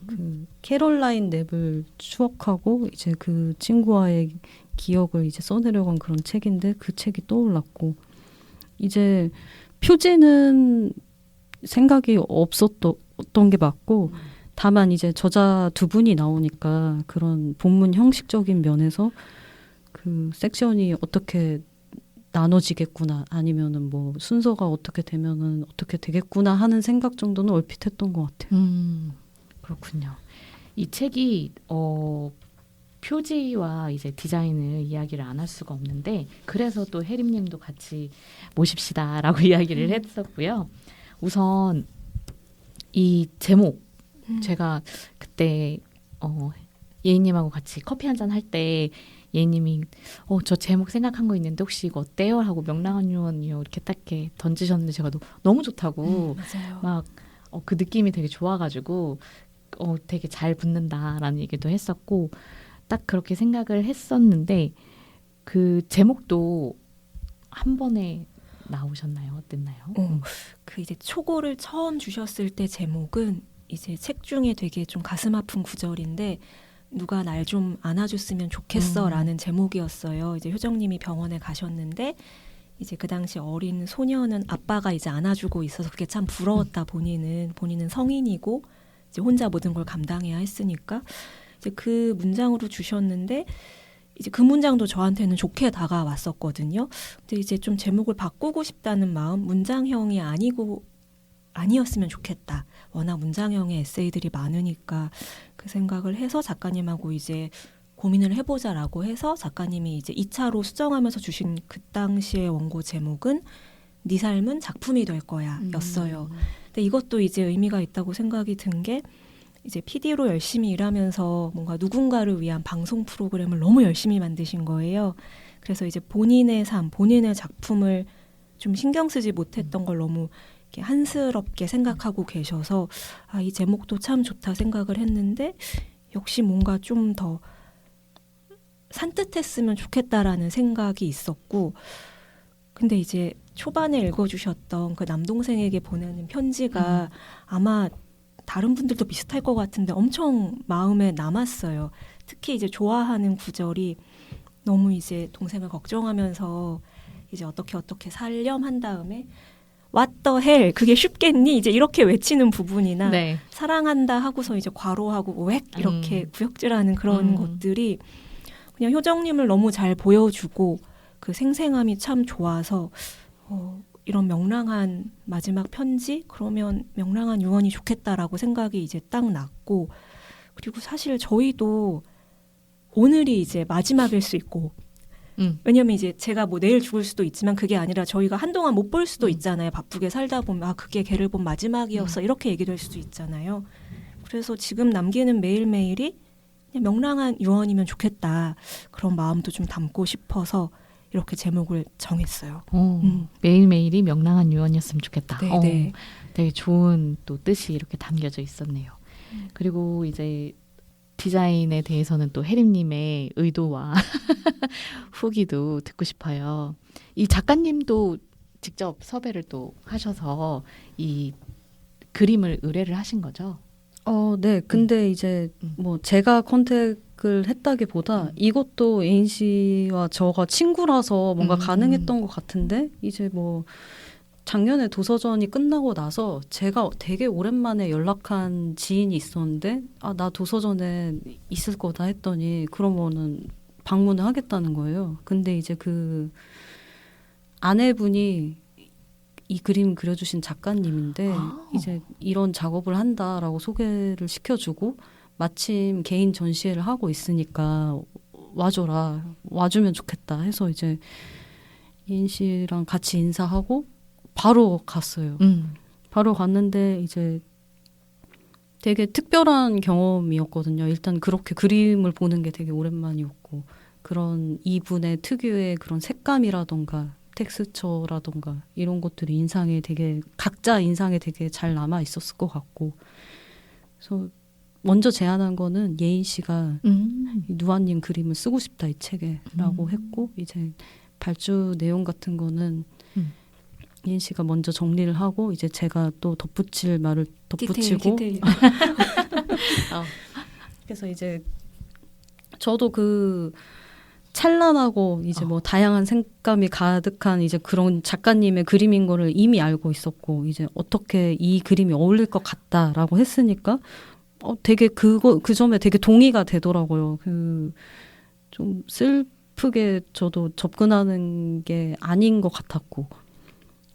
그 캐롤라인 랩을 추억하고 이제 그 친구와의 기억을 이제 써내려간 그런 책인데 그 책이 떠올랐고 이제 표지는 생각이 없었던 게 맞고 다만 이제 저자 두 분이 나오니까 그런 본문 형식적인 면에서 그 섹션이 어떻게 나눠지겠구나 아니면은 뭐 순서가 어떻게 되면은 어떻게 되겠구나 하는 생각 정도는 얼핏 했던 것 같아요. 그렇군요. 이 책이 표지와 이제 디자인을 이야기를 안 할 수가 없는데 그래서 또 혜림님도 같이 모십시다라고 이야기를 했었고요. 우선 이 제목 제가 그때 예인님하고 같이 커피 한잔 할 때 예인님이 저 제목 생각한 거 있는데 혹시 이거 어때요? 하고 명랑한 유언이요 이렇게 딱 이렇게 던지셨는데 제가 너무 좋다고 맞아요. 막 그 느낌이 되게 좋아가지고 되게 잘 붙는다라는 얘기도 했었고 딱 그렇게 생각을 했었는데 그 제목도 한 번에 나오셨나요? 어땠나요? 그 이제 초고를 처음 주셨을 때 제목은 이제 책 중에 되게 좀 가슴 아픈 구절인데 누가 날 좀 안아줬으면 좋겠어라는 제목이었어요. 이제 효정님이 병원에 가셨는데 이제 그 당시 어린 소녀는 아빠가 이제 안아주고 있어서 그게 참 부러웠다. 본인은 성인이고 이제 혼자 모든 걸 감당해야 했으니까 이제 그 문장으로 주셨는데 이제 그 문장도 저한테는 좋게 다가왔었거든요. 근데 이제 좀 제목을 바꾸고 싶다는 마음, 문장형이 아니었으면 좋겠다. 워낙 문장형의 에세이들이 많으니까 그 생각을 해서 작가님하고 이제 고민을 해보자라고 해서 작가님이 이제 2차로 수정하면서 주신 그 당시의 원고 제목은 네 삶은 작품이 될 거야 였어요. 근데 이것도 이제 의미가 있다고 생각이 든 게 이제 PD로 열심히 일하면서 뭔가 누군가를 위한 방송 프로그램을 너무 열심히 만드신 거예요. 그래서 이제 본인의 삶, 본인의 작품을 좀 신경 쓰지 못했던 걸 너무 이렇게 한스럽게 생각하고 계셔서 이 제목도 참 좋다 생각을 했는데 역시 뭔가 좀 더 산뜻했으면 좋겠다라는 생각이 있었고 근데 이제 초반에 읽어주셨던 그 남동생에게 보내는 편지가 아마 다른 분들도 비슷할 것 같은데 엄청 마음에 남았어요. 특히 이제 좋아하는 구절이 너무 이제 동생을 걱정하면서 이제 어떻게 살렴한 다음에 What the hell 그게 쉽겠니? 이제 이렇게 외치는 부분이나 네. 사랑한다 하고서 이제 괄호하고 웩 이렇게 구역질하는 그런 것들이 그냥 효정님을 너무 잘 보여주고 그 생생함이 참 좋아서 이런 명랑한 마지막 편지 그러면 명랑한 유언이 좋겠다라고 생각이 이제 딱 났고 그리고 사실 저희도 오늘이 이제 마지막일 수 있고 왜냐면 이제 제가 뭐 내일 죽을 수도 있지만 그게 아니라 저희가 한동안 못 볼 수도 있잖아요. 바쁘게 살다 보면 그게 걔를 본 마지막이었어 이렇게 얘기될 수도 있잖아요. 그래서 지금 남기는 매일매일이 그냥 명랑한 유언이면 좋겠다 그런 마음도 좀 담고 싶어서 이렇게 제목을 정했어요. 매일매일이 명랑한 유언이었으면 좋겠다. 네. 되게 좋은 또 뜻이 이렇게 담겨져 있었네요. 그리고 이제 디자인에 대해서는 또 혜림님의 의도와 후기도 듣고 싶어요. 이 작가님도 직접 섭외를 또 하셔서 이 그림을 의뢰를 하신 거죠? 네. 근데 이제 뭐 제가 컨택을 했다기보다 이것도 예인 씨와 저가 친구라서 뭔가 가능했던 것 같은데 이제 뭐 작년에 도서전이 끝나고 나서 제가 되게 오랜만에 연락한 지인이 있었는데 나 도서전에 있을 거다 했더니 그러면은 방문을 하겠다는 거예요. 근데 이제 그 아내분이 이 그림 그려주신 작가님인데 이제 이런 작업을 한다라고 소개를 시켜주고 마침 개인 전시회를 하고 있으니까 와줘라 와주면 좋겠다 해서 이제 예인 씨랑 같이 인사하고 바로 갔어요. 바로 갔는데 이제 되게 특별한 경험이었거든요. 일단 그렇게 그림을 보는 게 되게 오랜만이었고 그런 이분의 특유의 그런 색감이라던가 텍스처라던가 이런 것들이 인상에 되게 각자 인상에 되게 잘 남아 있었을 것 같고 그래서 먼저 제안한 거는 예인 씨가 누아님 그림을 쓰고 싶다 이 책에라고 했고 이제 발주 내용 같은 거는 예인 씨가 먼저 정리를 하고 이제 제가 또 덧붙일 말을 덧붙이고 디테일. 그래서 이제 저도 그 찬란하고 이제 뭐 다양한 색감이 가득한 이제 그런 작가님의 그림인 거를 이미 알고 있었고 이제 어떻게 이 그림이 어울릴 것 같다라고 했으니까 되게 그 점에 되게 동의가 되더라고요. 좀 슬프게 저도 접근하는 게 아닌 것 같았고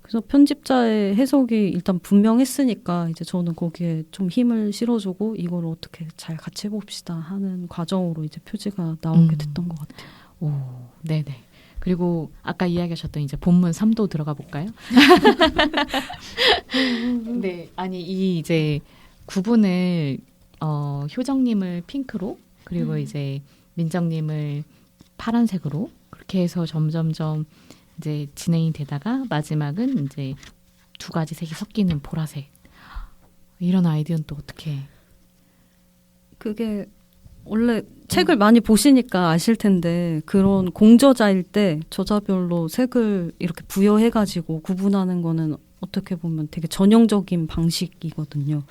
그래서 편집자의 해석이 일단 분명했으니까 이제 저는 거기에 좀 힘을 실어주고 이걸 어떻게 잘 같이 해봅시다 하는 과정으로 이제 표지가 나오게 됐던 것 같아요. 오, 네네. 그리고 아까 이야기하셨던 이제 본문 3도 들어가 볼까요? 네, 아니 이 이제 구분을 효정님을 핑크로 그리고 이제 민정님을 파란색으로 그렇게 해서 점점점 이제 진행이 되다가 마지막은 이제 두 가지 색이 섞이는 보라색. 이런 아이디어는 또 어떻게? 그게 원래 책을 많이 보시니까 아실 텐데 그런 공저자일 때 저자별로 색을 이렇게 부여해가지고 구분하는 거는 어떻게 보면 되게 전형적인 방식이거든요.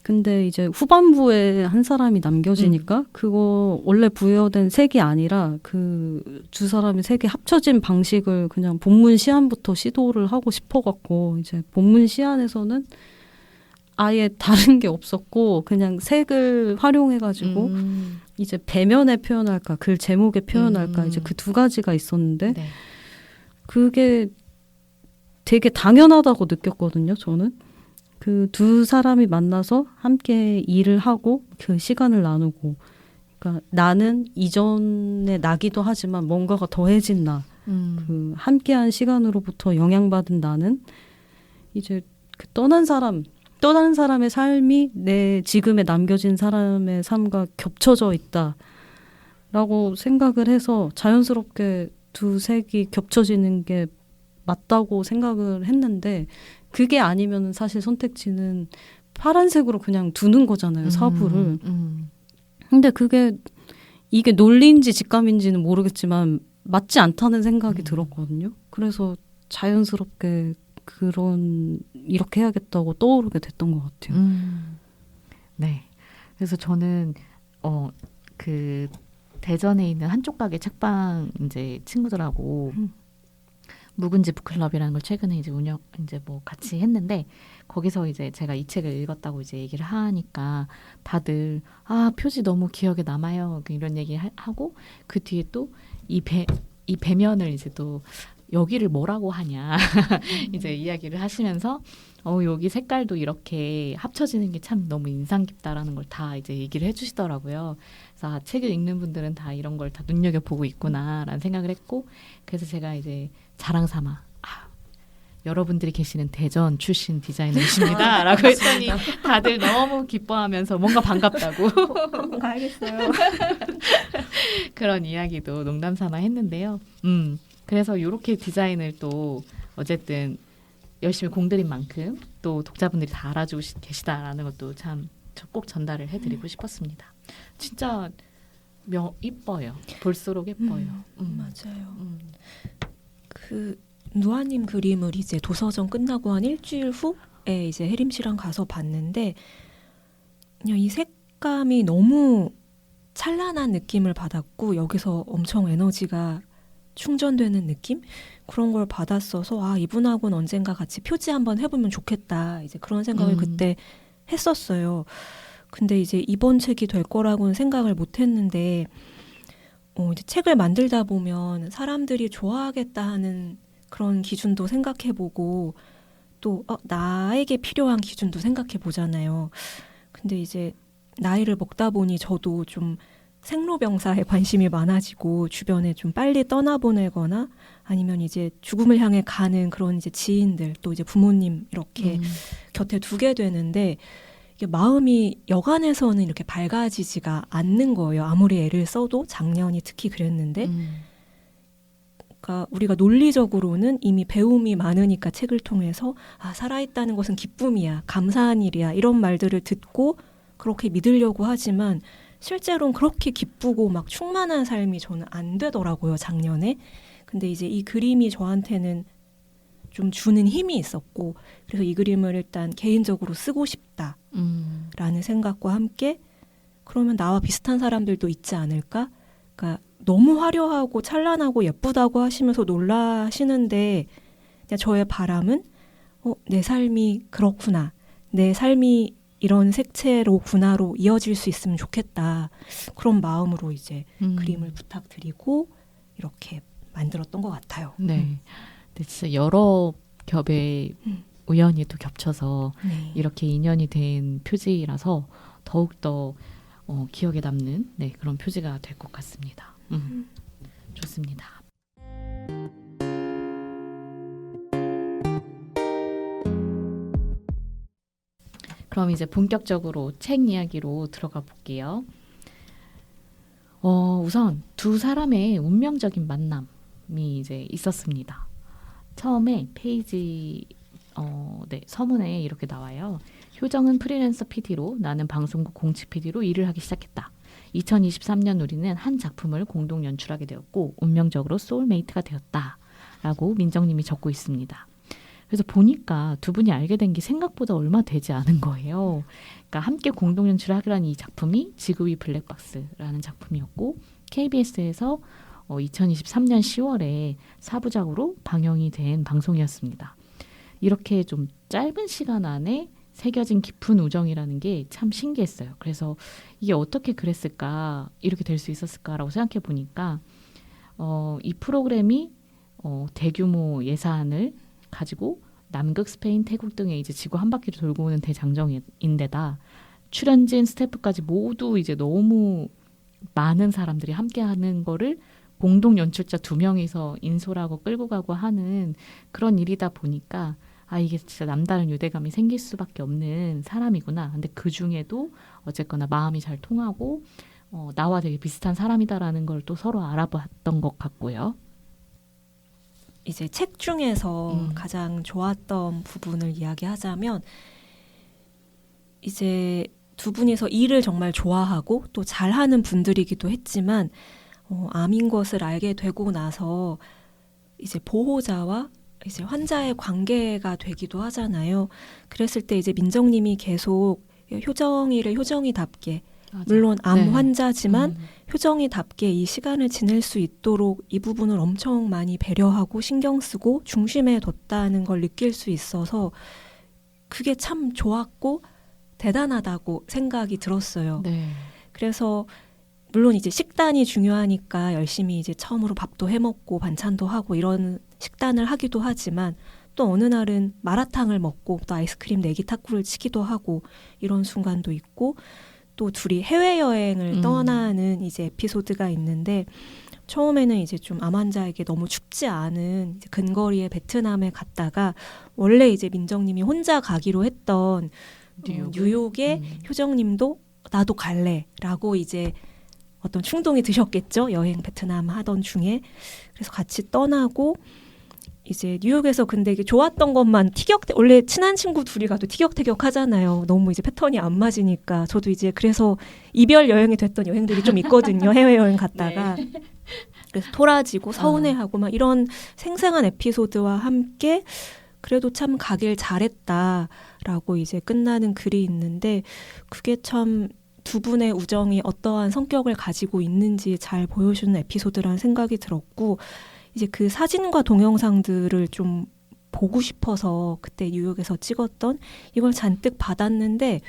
근데 이제 후반부에 한 사람이 남겨지니까 그거 원래 부여된 색이 아니라 그 두 사람의 색이 합쳐진 방식을 그냥 본문 시안부터 시도를 하고 싶어갖고 이제 본문 시안에서는 아예 다른 게 없었고 그냥 색을 활용해가지고 이제 배면에 표현할까 글 제목에 표현할까 이제 그 두 가지가 있었는데 네. 그게 되게 당연하다고 느꼈거든요. 저는 그 두 사람이 만나서 함께 일을 하고 그 시간을 나누고 그러니까 나는 이전에 나기도 하지만 뭔가가 더해진 나 그 함께한 시간으로부터 영향받은 나는 이제 그 떠난 사람의 삶이 내 지금에 남겨진 사람의 삶과 겹쳐져 있다라고 생각을 해서 자연스럽게 두 색이 겹쳐지는 게 맞다고 생각을 했는데 그게 아니면 사실 선택지는 파란색으로 그냥 두는 거잖아요. 사부를. 근데 이게 논리인지 직감인지는 모르겠지만 맞지 않다는 생각이 들었거든요. 그래서 자연스럽게 이렇게 해야겠다고 떠오르게 됐던 것 같아요. 네. 그래서 저는 그 대전에 있는 한쪽 가게 책방 이제 친구들하고 묵은지 북클럽이라는 걸 최근에 이제 이제 뭐 같이 했는데 거기서 이제 제가 이 책을 읽었다고 이제 얘기를 하니까 다들 표지 너무 기억에 남아요. 이런 얘기 하고 그 뒤에 또 이 배면을 이제 또 여기를 뭐라고 하냐 이제 이야기를 하시면서 여기 색깔도 이렇게 합쳐지는 게 참 너무 인상 깊다라는 걸 다 이제 얘기를 해주시더라고요. 그래서 책을 읽는 분들은 다 이런 걸 다 눈여겨보고 있구나라는 생각을 했고 그래서 제가 이제 자랑삼아 여러분들이 계시는 대전 출신 디자이너이십니다 라고 했더니 다들 너무 기뻐하면서 뭔가 반갑다고 알겠어요. 그런 이야기도 농담 삼아 했는데요. 그래서 이렇게 디자인을 또 어쨌든 열심히 공들인 만큼 또 독자분들이 다 알아주고 계시다라는 것도 참 꼭 전달을 해드리고 싶었습니다. 진짜 이뻐요. 볼수록 예뻐요. 맞아요. 그 누아님 그림을 이제 도서전 끝나고 한 일주일 후에 이제 혜림 씨랑 가서 봤는데 그냥 이 색감이 너무 찬란한 느낌을 받았고 여기서 엄청 에너지가 충전되는 느낌? 그런 걸 받았어서 이분하고는 언젠가 같이 표지 한번 해보면 좋겠다. 이제 그런 생각을 그때 했었어요. 근데 이제 이번 책이 될 거라고는 생각을 못 했는데 이제 책을 만들다 보면 사람들이 좋아하겠다 하는 그런 기준도 생각해보고 또 나에게 필요한 기준도 생각해보잖아요. 근데 이제 나이를 먹다 보니 저도 좀 생로병사에 관심이 많아지고 주변에 좀 빨리 떠나보내거나 아니면 이제 죽음을 향해 가는 그런 이제 지인들 또 이제 부모님 이렇게 곁에 두게 되는데 이게 마음이 여간에서는 이렇게 밝아지지가 않는 거예요. 아무리 애를 써도 작년이 특히 그랬는데 그러니까 우리가 논리적으로는 이미 배움이 많으니까 책을 통해서 살아있다는 것은 기쁨이야, 감사한 일이야 이런 말들을 듣고 그렇게 믿으려고 하지만 실제로는 그렇게 기쁘고 막 충만한 삶이 저는 안 되더라고요, 작년에. 근데 이제 이 그림이 저한테는 좀 주는 힘이 있었고 그래서 이 그림을 일단 개인적으로 쓰고 싶다라는 생각과 함께 그러면 나와 비슷한 사람들도 있지 않을까? 그러니까 너무 화려하고 찬란하고 예쁘다고 하시면서 놀라시는데 그냥 저의 바람은 내 삶이 그렇구나. 내 삶이 이런 색채로구나로 이어질 수 있으면 좋겠다. 그런 마음으로 이제 그림을 부탁드리고 이렇게 만들었던 것 같아요. 네. 근데 진짜 여러 겹의 우연히 또 겹쳐서 네. 이렇게 인연이 된 표지라서 더욱더 기억에 남는 그런 표지가 될 것 같습니다. 좋습니다. 그럼 이제 본격적으로 책 이야기로 들어가 볼게요. 우선 두 사람의 운명적인 만남이 이제 있었습니다. 처음에 페이지 서문에 이렇게 나와요. 효정은 프리랜서 PD로 나는 방송국 공채 PD로 일을 하기 시작했다. 2023년 우리는 한 작품을 공동 연출하게 되었고 운명적으로 소울메이트가 되었다. 라고 민정님이 적고 있습니다. 그래서 보니까 두 분이 알게 된 게 생각보다 얼마 되지 않은 거예요. 그러니까 함께 공동 연출을 하기로 한 이 작품이 지구 위 블랙박스라는 작품이었고 KBS에서 2023년 10월에 4부작으로 방영이 된 방송이었습니다. 이렇게 좀 짧은 시간 안에 새겨진 깊은 우정이라는 게 참 신기했어요. 그래서 이게 어떻게 그랬을까, 이렇게 될 수 있었을까라고 생각해 보니까 이 프로그램이 대규모 예산을 가지고 남극, 스페인, 태국 등의 이제 지구 한 바퀴를 돌고 오는 대장정인데다 출연진, 스태프까지 모두 이제 너무 많은 사람들이 함께하는 거를 공동 연출자 2명이서 인솔하고 끌고 가고 하는 그런 일이다 보니까 이게 진짜 남다른 유대감이 생길 수밖에 없는 사람이구나. 근데 그 중에도 어쨌거나 마음이 잘 통하고 나와 되게 비슷한 사람이다라는 걸 또 서로 알아봤던 것 같고요. 이제 책 중에서 가장 좋았던 부분을 이야기하자면 이제 두 분이서 일을 정말 좋아하고 또 잘하는 분들이기도 했지만 암인 것을 알게 되고 나서 이제 보호자와 이제 환자의 관계가 되기도 하잖아요. 그랬을 때 이제 민정님이 계속 효정이를 효정이답게 맞아. 물론 암 네. 환자지만 효정이답게 이 시간을 지낼 수 있도록 이 부분을 엄청 많이 배려하고 신경 쓰고 중심에 뒀다는 걸 느낄 수 있어서 그게 참 좋았고 대단하다고 생각이 들었어요. 네. 그래서 물론 이제 식단이 중요하니까 열심히 이제 처음으로 밥도 해먹고 반찬도 하고 이런 식단을 하기도 하지만 또 어느 날은 마라탕을 먹고 또 아이스크림 내기 탁구를 치기도 하고 이런 순간도 있고 또 둘이 해외여행을 떠나는 이제 에피소드가 있는데 처음에는 이제 좀 암 환자에게 너무 춥지 않은 이제 근거리의 베트남에 갔다가 원래 이제 민정님이 혼자 가기로 했던 뉴욕에 효정님도 나도 갈래라고 이제 어떤 충동이 드셨겠죠. 여행 베트남 하던 중에. 그래서 같이 떠나고 이제 뉴욕에서 근데 이게 좋았던 것만 원래 친한 친구 둘이 가도 티격태격 하잖아요. 너무 이제 패턴이 안 맞으니까. 저도 이제 그래서 이별 여행이 됐던 여행들이 좀 있거든요. 해외여행 갔다가. 네. 그래서 토라지고 서운해하고 막 이런 생생한 에피소드와 함께 그래도 참 가길 잘했다라고 이제 끝나는 글이 있는데 그게 참 두 분의 우정이 어떠한 성격을 가지고 있는지 잘 보여주는 에피소드라는 생각이 들었고 이제 그 사진과 동영상들을 좀 보고 싶어서 그때 뉴욕에서 찍었던 이걸 잔뜩 받았는데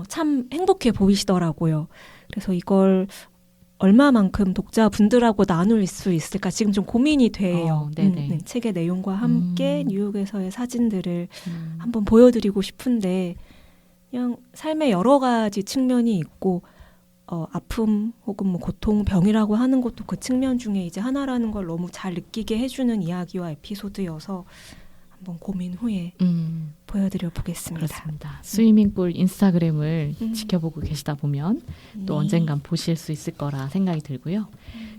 참 행복해 보이시더라고요. 그래서 이걸 얼마만큼 독자분들하고 나눌 수 있을까 지금 좀 고민이 돼요. 네, 책의 내용과 함께 뉴욕에서의 사진들을 한번 보여드리고 싶은데 그냥 삶의 여러 가지 측면이 있고 아픔 혹은 뭐 고통, 병이라고 하는 것도 그 측면 중에 이제 하나라는 걸 너무 잘 느끼게 해주는 이야기와 에피소드여서 한번 고민 후에 보여드려 보겠습니다. 그렇습니다. 스위밍풀 인스타그램을 지켜보고 계시다 보면 또 언젠간 보실 수 있을 거라 생각이 들고요.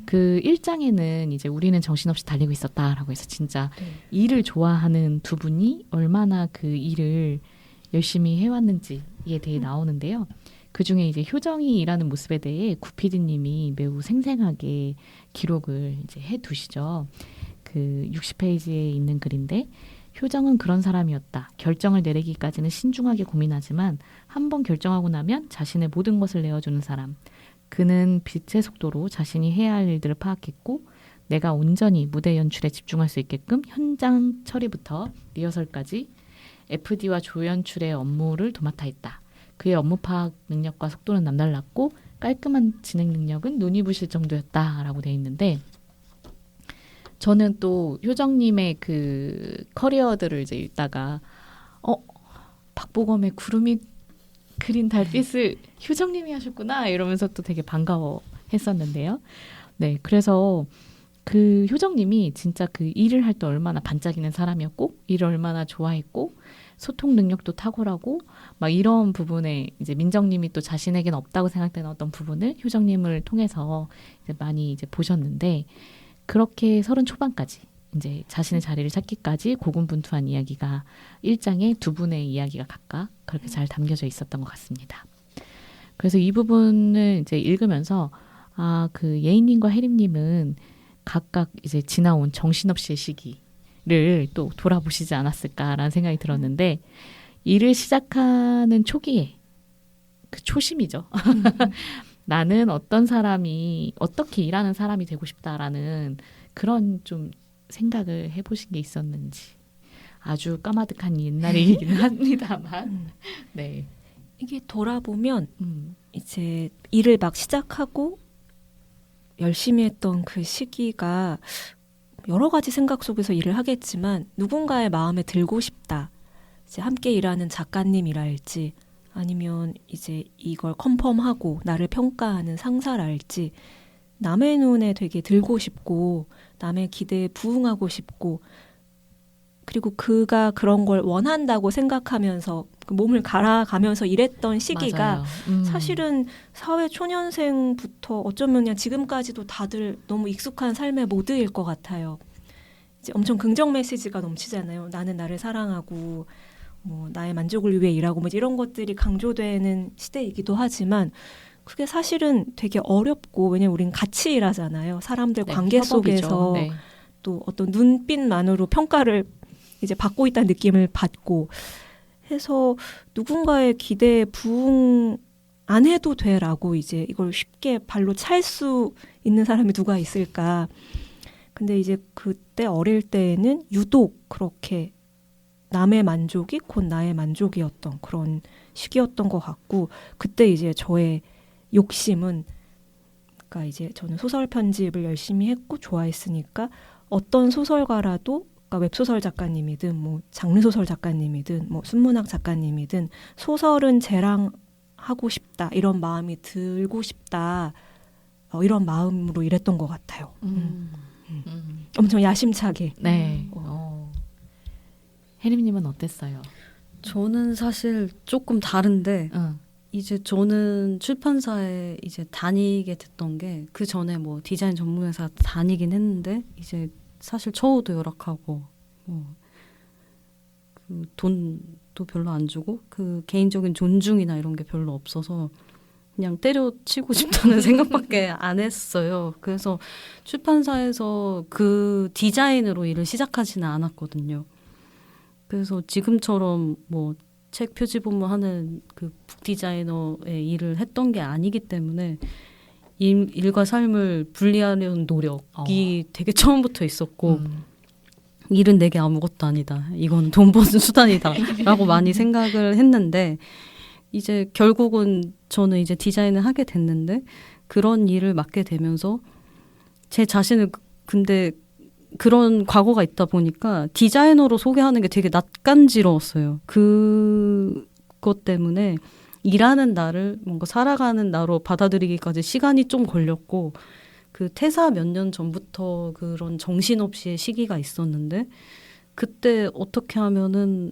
그 1장에는 이제 우리는 정신없이 달리고 있었다라고 해서 진짜 일을 좋아하는 두 분이 얼마나 그 일을 열심히 해왔는지에 대해 나오는데요. 그중에 이제 효정이 일하는 모습에 대해 구피디님이 매우 생생하게 기록을 이제 해두시죠. 그 60페이지에 있는 글인데 효정은 그런 사람이었다. 결정을 내리기까지는 신중하게 고민하지만 한 번 결정하고 나면 자신의 모든 것을 내어주는 사람. 그는 빛의 속도로 자신이 해야 할 일들을 파악했고 내가 온전히 무대 연출에 집중할 수 있게끔 현장 처리부터 리허설까지 FD와 조연출의 업무를 도맡아 했다. 그의 업무 파악 능력과 속도는 남달랐고 깔끔한 진행 능력은 눈이 부실 정도였다라고 돼 있는데 저는 또 효정님의 그 커리어들을 이제 읽다가 박보검의 구름이 그린 달빛을 효정님이 하셨구나 이러면서 또 되게 반가워했었는데요. 네, 그래서 그 효정님이 진짜 그 일을 할 때 얼마나 반짝이는 사람이었고 일을 얼마나 좋아했고 소통 능력도 탁월하고 막 이런 부분에 이제 민정님이 또 자신에게는 없다고 생각되는 어떤 부분을 효정님을 통해서 이제 많이 이제 보셨는데 그렇게 30 초반까지 이제 자신의 자리를 찾기까지 고군분투한 이야기가 1장에 두 분의 이야기가 각각 그렇게 잘 담겨져 있었던 것 같습니다. 그래서 이 부분을 이제 읽으면서 그 예인님과 혜림님은 각각 이제 지나온 정신없이의 시기를 또 돌아보시지 않았을까라는 생각이 들었는데 일을 시작하는 초기에 그 초심이죠. 나는 어떤 사람이 어떻게 일하는 사람이 되고 싶다라는 그런 좀 생각을 해보신 게 있었는지 아주 까마득한 옛날 얘기긴 합니다만 네. 이게 돌아보면 이제 일을 막 시작하고 열심히 했던 그 시기가 여러 가지 생각 속에서 일을 하겠지만 누군가의 마음에 들고 싶다. 이제 함께 일하는 작가님이랄지 아니면 이제 이걸 컨펌하고 나를 평가하는 상사랄지 남의 눈에 되게 들고 싶고 남의 기대에 부응하고 싶고 그리고 그가 그런 걸 원한다고 생각하면서 그 몸을 갈아가면서 일했던 시기가 사실은 사회 초년생부터 어쩌면 그냥 지금까지도 다들 너무 익숙한 삶의 모드일 것 같아요. 이제 엄청 긍정 메시지가 넘치잖아요. 나는 나를 사랑하고 뭐 나의 만족을 위해 일하고 뭐 이런 것들이 강조되는 시대이기도 하지만 그게 사실은 되게 어렵고 왜냐면 우린 같이 일하잖아요. 사람들 네, 관계 협업이죠. 속에서 네. 또 어떤 눈빛만으로 평가를 이제 받고 있다는 느낌을 받고 해서 누군가의 기대에 부응 안 해도 돼라고 이제 이걸 쉽게 발로 찰 수 있는 사람이 누가 있을까. 근데 이제 그때 어릴 때에는 유독 그렇게 남의 만족이 곧 나의 만족이었던 그런 시기였던 것 같고 그때 이제 저의 욕심은 그러니까 이제 저는 소설 편집을 열심히 했고 좋아했으니까 어떤 소설가라도 그러니까 웹소설 작가님이든 뭐 장르소설 작가님이든 뭐 순문학 작가님이든 소설은 쟤랑 하고 싶다 이런 마음이 들고 싶다 이런 마음으로 일했던 것 같아요. 엄청 야심차게. 네. 혜림님은 어땠어요? 저는 사실 조금 다른데 이제 저는 출판사에 이제 다니게 됐던 게 그 전에 뭐 디자인 전문회사 다니긴 했는데 이제 사실 처우도 열악하고 그 돈도 별로 안 주고 그 개인적인 존중이나 이런 게 별로 없어서 그냥 때려치고 싶다는 생각밖에 안 했어요. 그래서 출판사에서 그 디자인으로 일을 시작하지는 않았거든요. 그래서 지금처럼 뭐 책 표지 본무하는 그 북디자이너의 일을 했던 게 아니기 때문에 일과 삶을 분리하려는 노력이 되게 처음부터 있었고 일은 내게 아무것도 아니다. 이건 돈 버는 수단이다. 라고 많이 생각을 했는데 이제 결국은 저는 이제 디자인을 하게 됐는데 그런 일을 맡게 되면서 제 자신을 근데 그런 과거가 있다 보니까 디자이너로 소개하는 게 되게 낯간지러웠어요. 그것 때문에 일하는 나를 뭔가 살아가는 나로 받아들이기까지 시간이 좀 걸렸고 그 퇴사 몇 년 전부터 그런 정신없이의 시기가 있었는데 그때 어떻게 하면은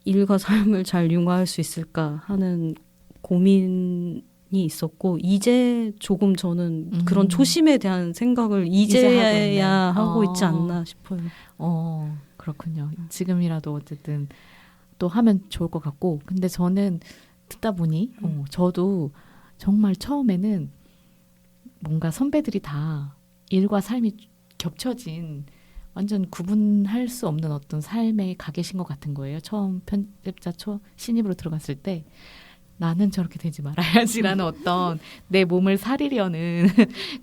일과 삶을 잘 융화할 수 있을까 하는 고민이 있었고 이제 조금 저는 그런 초심에 대한 생각을 이제야 하고 있지 않나 싶어요. 그렇군요. 지금이라도 어쨌든 또 하면 좋을 것 같고 근데 저는 듣다 보니 저도 정말 처음에는 뭔가 선배들이 다 일과 삶이 겹쳐진 완전 구분할 수 없는 어떤 삶에 가 계신 것 같은 거예요. 처음 편집자 신입으로 들어갔을 때 나는 저렇게 되지 말아야지라는 어떤 내 몸을 사리려는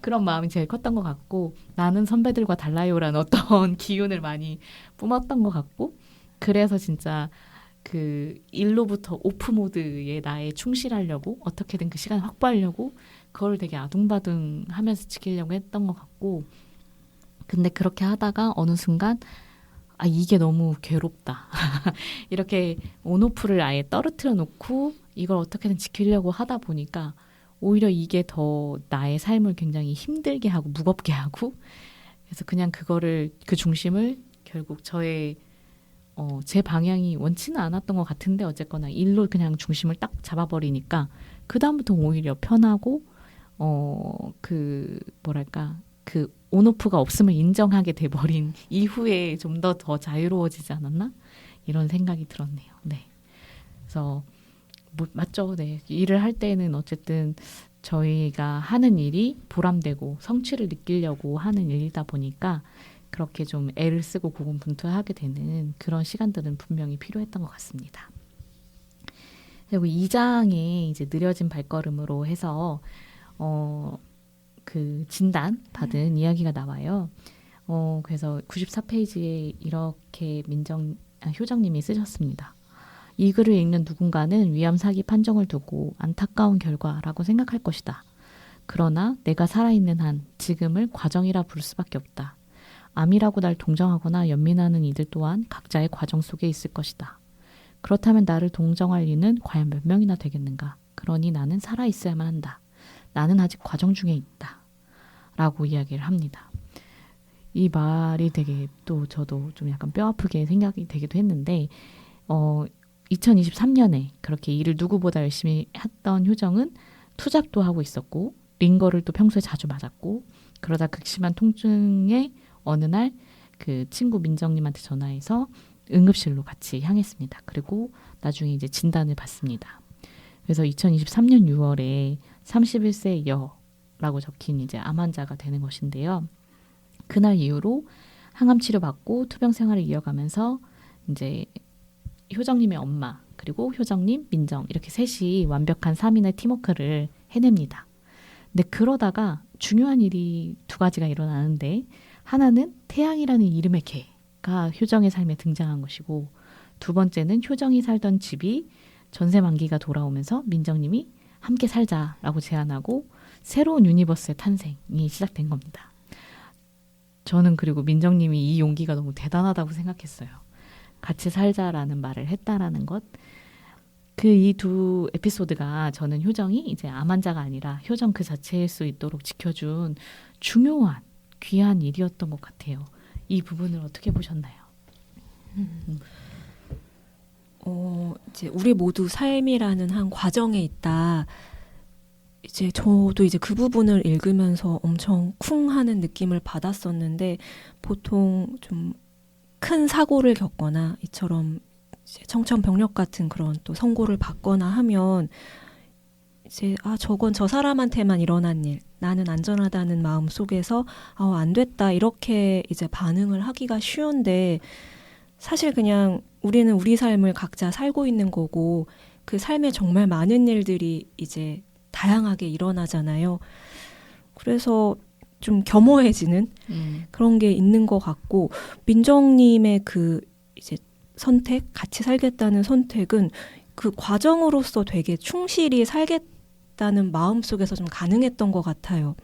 그런 마음이 제일 컸던 것 같고, 나는 선배들과 달라요라는 어떤 기운을 많이 뿜었던 것 같고, 그래서 진짜 그 일로부터 오프 모드에 나에 충실하려고 어떻게든 그 시간을 확보하려고 그걸 되게 아둥바둥 하면서 지키려고 했던 것 같고, 근데 그렇게 하다가 어느 순간 아 이게 너무 괴롭다 이렇게 온오프를 아예 떨어뜨려 놓고 이걸 어떻게든 지키려고 하다 보니까 오히려 이게 더 나의 삶을 굉장히 힘들게 하고 무겁게 하고, 그래서 그냥 그거를 그 중심을 결국 저의 제 방향이 원치는 않았던 것 같은데 어쨌거나 일로 그냥 중심을 딱 잡아버리니까 그 다음부터 오히려 편하고 그 뭐랄까 그 온오프가 없음을 인정하게 돼버린 이후에 좀 더 자유로워지지 않았나 이런 생각이 들었네요. 네, 그래서 맞죠. 네, 일을 할 때는 어쨌든 저희가 하는 일이 보람되고 성취를 느끼려고 하는 일이다 보니까 그렇게 좀 애를 쓰고 고군분투하게 되는 그런 시간들은 분명히 필요했던 것 같습니다. 그리고 2장에 이제 느려진 발걸음으로 해서 그 진단 받은 이야기가 나와요. 그래서 94페이지에 이렇게 효정님이 쓰셨습니다. 이 글을 읽는 누군가는 위암 사기 판정을 두고 안타까운 결과라고 생각할 것이다. 그러나 내가 살아있는 한 지금을 과정이라 부를 수밖에 없다. 암이라고 날 동정하거나 연민하는 이들 또한 각자의 과정 속에 있을 것이다. 그렇다면 나를 동정할 이는 과연 몇 명이나 되겠는가? 그러니 나는 살아있어야만 한다. 나는 아직 과정 중에 있다. 라고 이야기를 합니다. 이 말이 되게 또 저도 좀 약간 뼈아프게 생각이 되기도 했는데 2023년에 그렇게 일을 누구보다 열심히 했던 효정은 투잡도 하고 있었고 링거를 또 평소에 자주 맞았고, 그러다 극심한 통증에 어느 날 그 친구 민정님한테 전화해서 응급실로 같이 향했습니다. 그리고 나중에 이제 진단을 받습니다. 그래서 2023년 6월에 31세 여라고 적힌 이제 암 환자가 되는 것인데요. 그날 이후로 항암 치료 받고 투병 생활을 이어가면서 이제 효정님의 엄마 그리고 효정님, 민정 이렇게 셋이 완벽한 3인의 팀워크를 해냅니다. 근데 그러다가 중요한 일이 두 가지가 일어나는데, 하나는 태양이라는 이름의 개가 효정의 삶에 등장한 것이고, 두 번째는 효정이 살던 집이 전세 만기가 돌아오면서 민정님이 함께 살자라고 제안하고 새로운 유니버스의 탄생이 시작된 겁니다. 저는 그리고 민정님이 이 용기가 너무 대단하다고 생각했어요. 같이 살자라는 말을 했다라는 것. 그 이 두 에피소드가 저는 효정이 이제 암 환자가 아니라 효정 그 자체일 수 있도록 지켜준 중요한 귀한 일이었던 것 같아요. 이 부분을 어떻게 보셨나요? 이제 우리 모두 삶이라는 한 과정에 있다. 이제 저도 이제 그 부분을 읽으면서 엄청 쿵 하는 느낌을 받았었는데, 보통 좀 큰 사고를 겪거나 이처럼 이제 청천벽력 같은 그런 또 선고를 받거나 하면 이제 저건 저 사람한테만 일어난 일, 나는 안전하다는 마음 속에서 안 됐다 이렇게 이제 반응을 하기가 쉬운데, 사실 그냥 우리는 우리 삶을 각자 살고 있는 거고 그 삶에 정말 많은 일들이 이제 다양하게 일어나잖아요. 그래서 좀 겸허해지는 그런 게 있는 것 같고, 민정님의 그 이제 선택, 같이 살겠다는 선택은 그 과정으로서 되게 충실히 살겠다는 마음 속에서 좀 가능했던 것 같아요.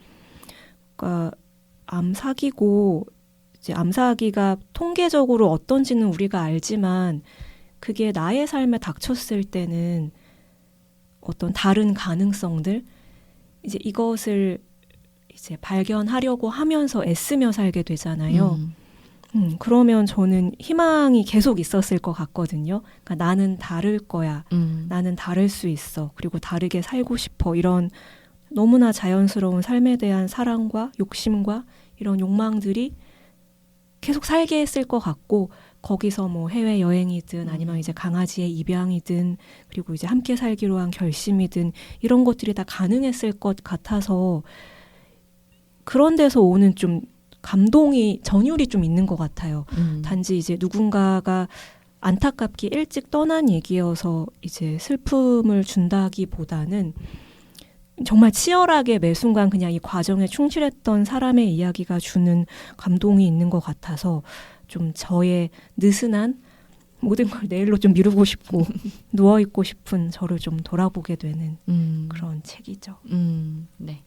그러니까 암 사기고 이제 암 사기가 통계적으로 어떤지는 우리가 알지만 그게 나의 삶에 닥쳤을 때는 어떤 다른 가능성들, 이제 이것을 이제 발견하려고 하면서 애쓰며 살게 되잖아요. 그러면 저는 희망이 계속 있었을 것 같거든요. 그러니까 나는 다를 거야. 나는 다를 수 있어. 그리고 다르게 살고 싶어. 이런 너무나 자연스러운 삶에 대한 사랑과 욕심과 이런 욕망들이 계속 살게 했을 것 같고, 거기서 뭐 해외 여행이든 아니면 이제 강아지의 입양이든 그리고 이제 함께 살기로 한 결심이든 이런 것들이 다 가능했을 것 같아서, 그런 데서 오는 좀 감동이 전율이 좀 있는 것 같아요. 단지 이제 누군가가 안타깝게 일찍 떠난 얘기여서 이제 슬픔을 준다기보다는 정말 치열하게 매 순간 그냥 이 과정에 충실했던 사람의 이야기가 주는 감동이 있는 것 같아서 좀 저의 느슨한 모든 걸 내일로 좀 미루고 싶고 누워있고 싶은 저를 좀 돌아보게 되는 그런 책이죠. 네.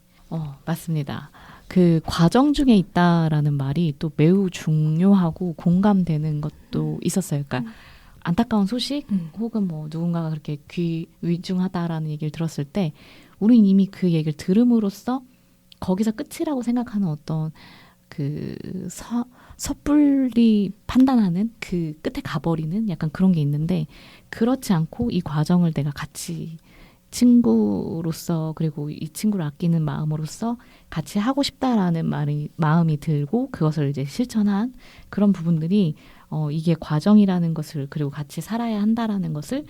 맞습니다. 그 과정 중에 있다라는 말이 또 매우 중요하고 공감되는 것도 있었어요. 그러니까 안타까운 소식 혹은 뭐 누군가가 그렇게 위중하다라는 얘기를 들었을 때 우린 이미 그 얘기를 들음으로써 거기서 끝이라고 생각하는 어떤 그 섣불리 판단하는 그 끝에 가버리는 약간 그런 게 있는데 그렇지 않고 이 과정을 내가 같이 친구로서 그리고 이 친구를 아끼는 마음으로서 같이 하고 싶다라는 마음이 들고 그것을 이제 실천한 그런 부분들이 이게 과정이라는 것을 그리고 같이 살아야 한다라는 것을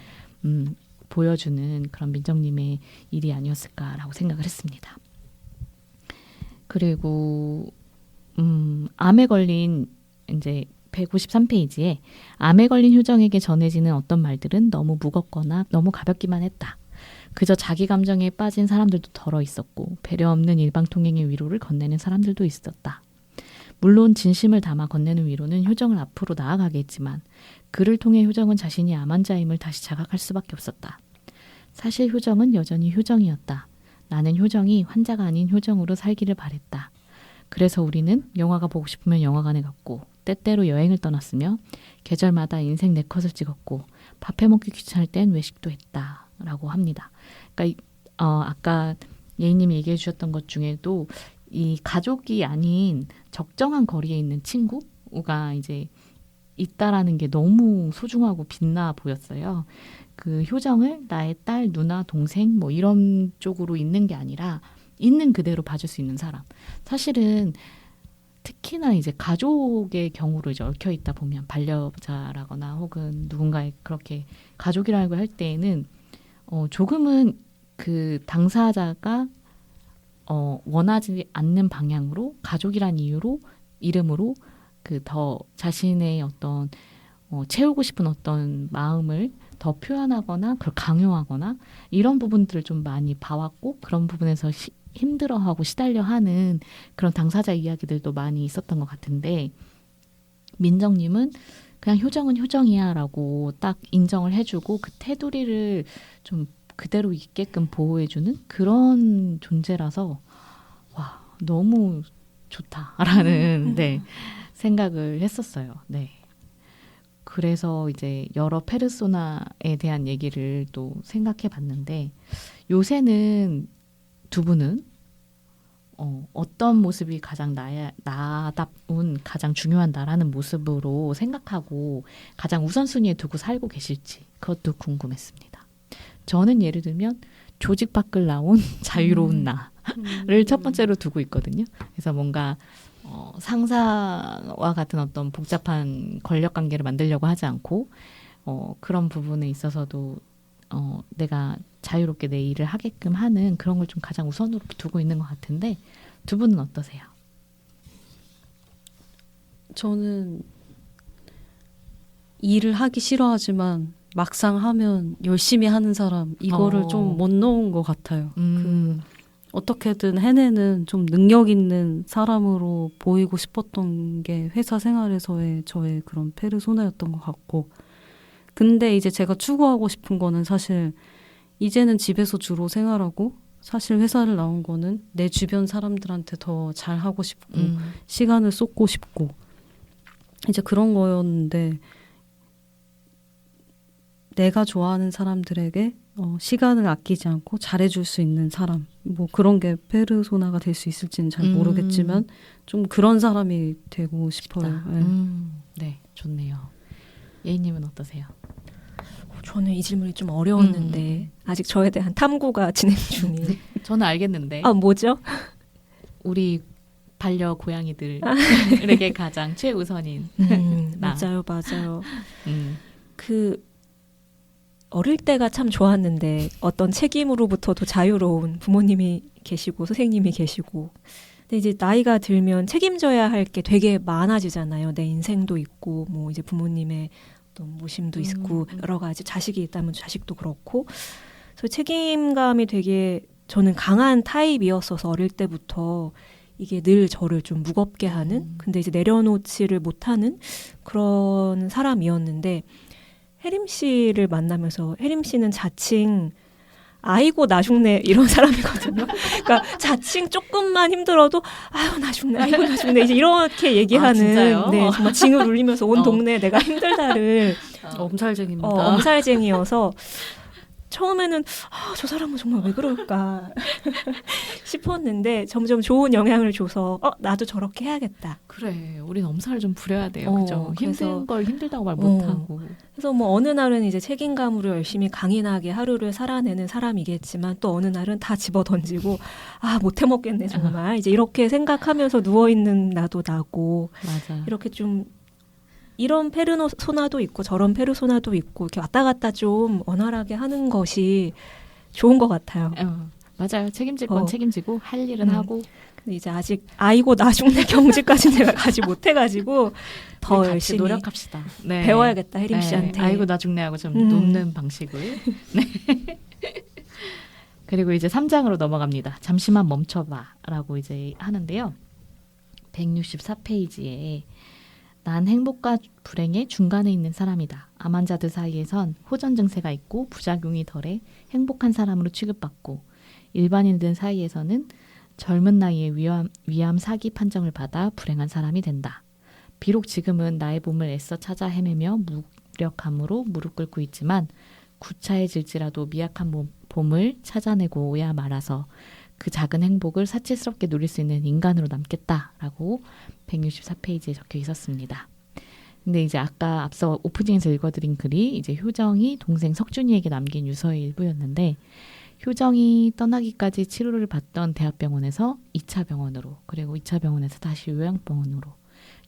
보여주는 그런 민정님의 일이 아니었을까라고 생각을 했습니다. 그리고 암에 걸린 이제 153페이지에 암에 걸린 효정에게 전해지는 어떤 말들은 너무 무겁거나 너무 가볍기만 했다. 그저 자기 감정에 빠진 사람들도 덜어 있었고 배려 없는 일방통행의 위로를 건네는 사람들도 있었다. 물론 진심을 담아 건네는 위로는 효정을 앞으로 나아가게 했지만 그를 통해 효정은 자신이 암 환자임을 다시 자각할 수밖에 없었다. 사실 효정은 여전히 효정이었다. 나는 효정이 환자가 아닌 효정으로 살기를 바랬다. 그래서 우리는 영화가 보고 싶으면 영화관에 갔고 때때로 여행을 떠났으며 계절마다 인생 네컷을 찍었고 밥 해먹기 귀찮을 땐 외식도 했다. 라고 합니다. 그러니까 아까 예인님이 얘기해 주셨던 것 중에도 이 가족이 아닌 적정한 거리에 있는 친구가 이제 있다라는 게 너무 소중하고 빛나 보였어요. 그 효정을 나의 딸, 누나, 동생 뭐 이런 쪽으로 있는 게 아니라 있는 그대로 봐줄 수 있는 사람. 사실은 특히나 이제 가족의 경우로 이제 얽혀 있다 보면 반려자라거나 혹은 누군가의 그렇게 가족이라고 할 때에는 조금은 그 당사자가 원하지 않는 방향으로 가족이란 이름으로 그 더 자신의 어떤 채우고 싶은 어떤 마음을 더 표현하거나 그걸 강요하거나 이런 부분들을 좀 많이 봐왔고 그런 부분에서 힘들어하고 시달려하는 그런 당사자 이야기들도 많이 있었던 것 같은데 민정님은 그냥 효정은 효정이야라고 딱 인정을 해주고 그 테두리를 좀 그대로 있게끔 보호해주는 그런 존재라서 와 너무 좋다라는 네, 생각을 했었어요. 네. 그래서 이제 여러 페르소나에 대한 얘기를 또 생각해 봤는데 요새는 두 분은 어떤 모습이 가장 나다운 가장 중요한 나라는 모습으로 생각하고 가장 우선순위에 두고 살고 계실지 그것도 궁금했습니다. 저는 예를 들면 조직 밖을 나온 자유로운 나를 첫 번째로 두고 있거든요. 그래서 뭔가 상사와 같은 어떤 복잡한 권력 관계를 만들려고 하지 않고 그런 부분에 있어서도 내가 자유롭게 내 일을 하게끔 하는 그런 걸 좀 가장 우선으로 두고 있는 것 같은데 두 분은 어떠세요? 저는 일을 하기 싫어하지만 막상 하면 열심히 하는 사람 이거를 좀 못 넣은 것 같아요. 어떻게든 해내는 좀 능력 있는 사람으로 보이고 싶었던 게 회사 생활에서의 저의 그런 페르소나였던 것 같고 근데 이제 제가 추구하고 싶은 거는 사실 이제는 집에서 주로 생활하고 사실 회사를 나온 거는 내 주변 사람들한테 더 잘하고 싶고 시간을 쏟고 싶고 이제 그런 거였는데 내가 좋아하는 사람들에게 시간을 아끼지 않고 잘해줄 수 있는 사람 뭐 그런 게 페르소나가 될 수 있을지는 잘 모르겠지만 좀 그런 사람이 되고 싶어요. 네, 좋네요. 예인님은 어떠세요? 저는 이 질문이 좀 어려웠는데 아직 저에 대한 탐구가 진행 중인. 저는 알겠는데. 뭐죠? 우리 반려 고양이들에게 가장 최우선인 나. 맞아요. 어릴 때가 참 좋았는데 어떤 책임으로부터도 자유로운 부모님이 계시고 선생님이 계시고 근데 이제 나이가 들면 책임져야 할 게 되게 많아지잖아요. 내 인생도 있고 뭐 이제 부모님의 어떤 모심도 있고 여러 가지 자식이 있다면 자식도 그렇고 그래서 책임감이 되게 저는 강한 타입이었어서 어릴 때부터 이게 늘 저를 좀 무겁게 하는 근데 이제 내려놓지를 못하는 그런 사람이었는데 혜림 씨를 만나면서 혜림 씨는 자칭 아이고 나 죽네 이런 사람이거든요. 그러니까 자칭 조금만 힘들어도 아유 나 죽네 아이고 나 죽네 이제 이렇게 얘기하는 네, 정말 징을 울리면서 온 동네에 내가 힘들다를 엄살쟁이입니다. 엄살쟁이여서 처음에는 저 사람은 정말 왜 그럴까 싶었는데 점점 좋은 영향을 줘서 나도 저렇게 해야겠다. 그래, 우린 엄살을 좀 부려야 돼요. 그죠? 힘든 걸 힘들다고 말 못하고. 그래서 뭐 어느 날은 이제 책임감으로 열심히 강인하게 하루를 살아내는 사람이겠지만 또 어느 날은 다 집어던지고 못 해먹겠네 정말 이제 이렇게 생각하면서 누워있는 나도 나고 맞아. 이렇게 좀 이런 페르소나도 있고 저런 페르소나도 있고 이렇게 왔다 갔다 좀 원활하게 하는 것이 좋은 것 같아요. 맞아요. 책임질 건 책임지고 할 일은 하고. 근데 이제 아직 아이고 나 죽네 경지까지 내가 가지 못해가지고 더 열심히 노력합시다. 네. 배워야겠다 혜림 씨한테. 아이고 나 죽네 하고 좀 높는 방식을. 네. 그리고 이제 3장으로 넘어갑니다. 잠시만 멈춰봐라고 이제 하는데요. 164페이지에 난 행복과 불행의 중간에 있는 사람이다. 암 환자들 사이에선 호전 증세가 있고 부작용이 덜해 행복한 사람으로 취급받고 일반인들 사이에서는 젊은 나이에 위암 사기 판정을 받아 불행한 사람이 된다. 비록 지금은 나의 봄을 애써 찾아 헤매며 무력함으로 무릎 꿇고 있지만 구차해질지라도 미약한 봄을 찾아내고야 말아서 그 작은 행복을 사치스럽게 누릴 수 있는 인간으로 남겠다라고 164페이지에 적혀 있었습니다. 근데 이제 아까 앞서 오프닝에서 읽어드린 글이 이제 효정이 동생 석준이에게 남긴 유서의 일부였는데 효정이 떠나기까지 치료를 받던 대학병원에서 2차 병원으로 그리고 2차 병원에서 다시 요양병원으로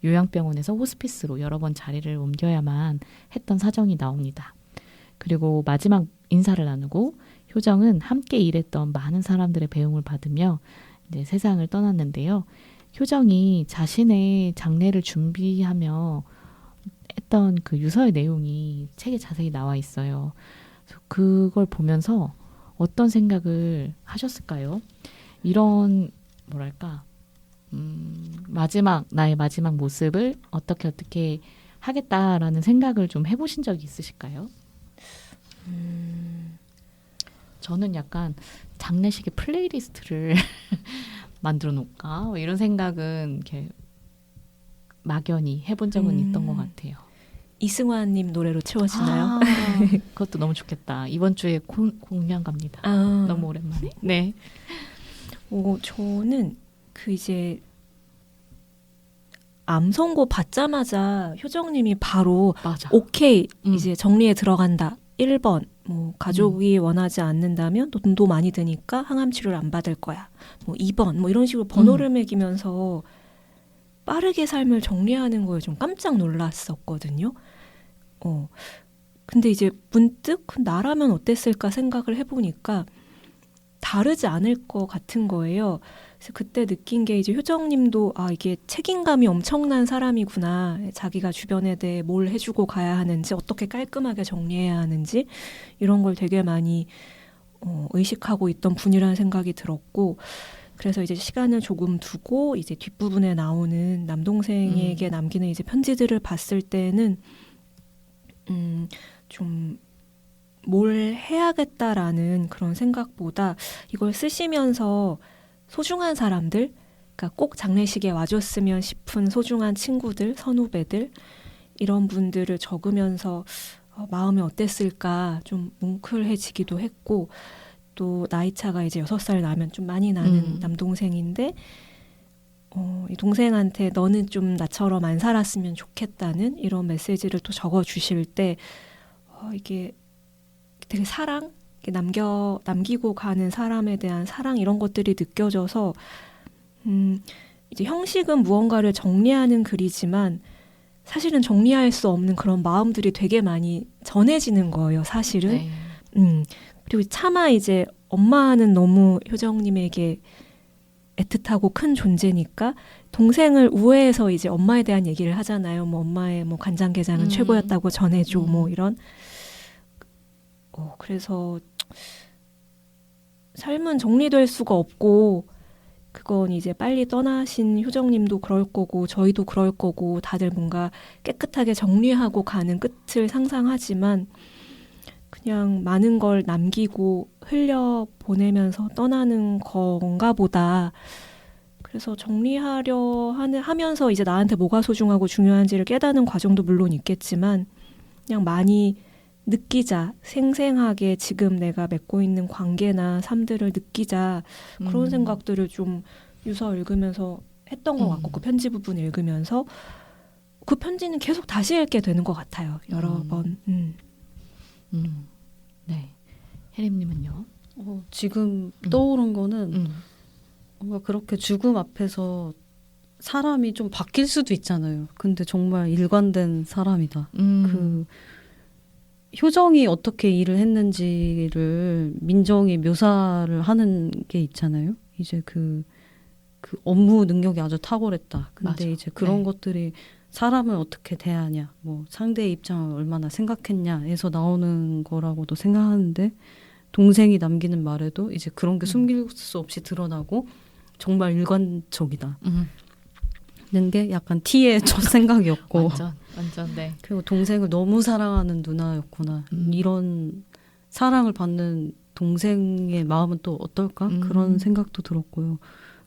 요양병원에서 호스피스로 여러 번 자리를 옮겨야만 했던 사정이 나옵니다. 그리고 마지막 인사를 나누고 효정은 함께 일했던 많은 사람들의 배웅을 받으며 이제 세상을 떠났는데요. 효정이 자신의 장례를 준비하며 했던 그 유서의 내용이 책에 자세히 나와 있어요. 그래서 그걸 보면서 어떤 생각을 하셨을까요? 이런 뭐랄까 나의 마지막 모습을 어떻게 하겠다라는 생각을 좀 해보신 적이 있으실까요? 저는 약간 장례식에 플레이리스트를 만들어 놓을까 뭐 이런 생각은 이렇게 막연히 해본 적은 있던 것 같아요. 이승환님 노래로 채워지나요? 그것도 너무 좋겠다. 이번 주에 공연 갑니다. 너무 오랜만에. 네. 저는 그 이제 암 선고 받자마자 효정님이 바로 맞아. 오케이 이제 정리에 들어간다. 1번 뭐 가족이 원하지 않는다면 돈도 많이 드니까 항암 치료를 안 받을 거야. 뭐 2번 뭐 이런 식으로 번호를 매기면서 빠르게 삶을 정리하는 거에 좀 깜짝 놀랐었거든요. 근데 이제 문득 나라면 어땠을까 생각을 해보니까 다르지 않을 것 같은 거예요. 그래서 그때 느낀 게 이제 효정님도 이게 책임감이 엄청난 사람이구나. 자기가 주변에 대해 뭘 해주고 가야 하는지 어떻게 깔끔하게 정리해야 하는지 이런 걸 되게 많이 의식하고 있던 분이라는 생각이 들었고 그래서 이제 시간을 조금 두고 이제 뒷부분에 나오는 남동생에게 남기는 이제 편지들을 봤을 때는 좀 뭘 해야겠다라는 그런 생각보다 이걸 쓰시면서 소중한 사람들, 그러니까 꼭 장례식에 와줬으면 싶은 소중한 친구들, 선후배들 이런 분들을 적으면서 마음이 어땠을까 좀 뭉클해지기도 했고 또 나이 차가 이제 6살 나면 좀 많이 나는 남동생인데 이 동생한테 너는 좀 나처럼 안 살았으면 좋겠다는 이런 메시지를 또 적어주실 때 이게 되게 사랑, 남기고 가는 사람에 대한 사랑 이런 것들이 느껴져서 이제 형식은 무언가를 정리하는 글이지만 사실은 정리할 수 없는 그런 마음들이 되게 많이 전해지는 거예요, 사실은. 네. 그리고 차마 이제 엄마는 너무 효정님에게 애틋하고 큰 존재니까 동생을 우회해서 이제 엄마에 대한 얘기를 하잖아요. 뭐 엄마의 뭐 간장게장은 최고였다고 전해줘. 뭐 이런. 그래서 삶은 정리될 수가 없고 그건 이제 빨리 떠나신 효정님도 그럴 거고 저희도 그럴 거고 다들 뭔가 깨끗하게 정리하고 가는 끝을 상상하지만 그냥 많은 걸 남기고 흘려보내면서 떠나는 건가 보다. 그래서 정리하려 하면서 이제 나한테 뭐가 소중하고 중요한지를 깨닫는 과정도 물론 있겠지만 그냥 많이 느끼자, 생생하게 지금 내가 맺고 있는 관계나 삶들을 느끼자 그런 생각들을 좀 유서 읽으면서 했던 것 같고 그 편지 부분 읽으면서 그 편지는 계속 다시 읽게 되는 것 같아요. 여러 번. 네. 혜림님은요? 지금 떠오른 거는 뭔가 그렇게 죽음 앞에서 사람이 좀 바뀔 수도 있잖아요. 근데 정말 일관된 사람이다. 그 효정이 어떻게 일을 했는지를 민정이 묘사를 하는 게 있잖아요. 이제 그 업무 능력이 아주 탁월했다. 근데 맞아. 이제 그런 네. 것들이 사람을 어떻게 대하냐, 뭐 상대의 입장을 얼마나 생각했냐에서 나오는 거라고도 생각하는데 동생이 남기는 말에도 이제 그런 게 숨길 수 없이 드러나고 정말 일관적이다. 는 게 약간 T의 첫 생각이었고 완전 네. 그리고 동생을 너무 사랑하는 누나였구나. 이런 사랑을 받는 동생의 마음은 또 어떨까? 그런 생각도 들었고요.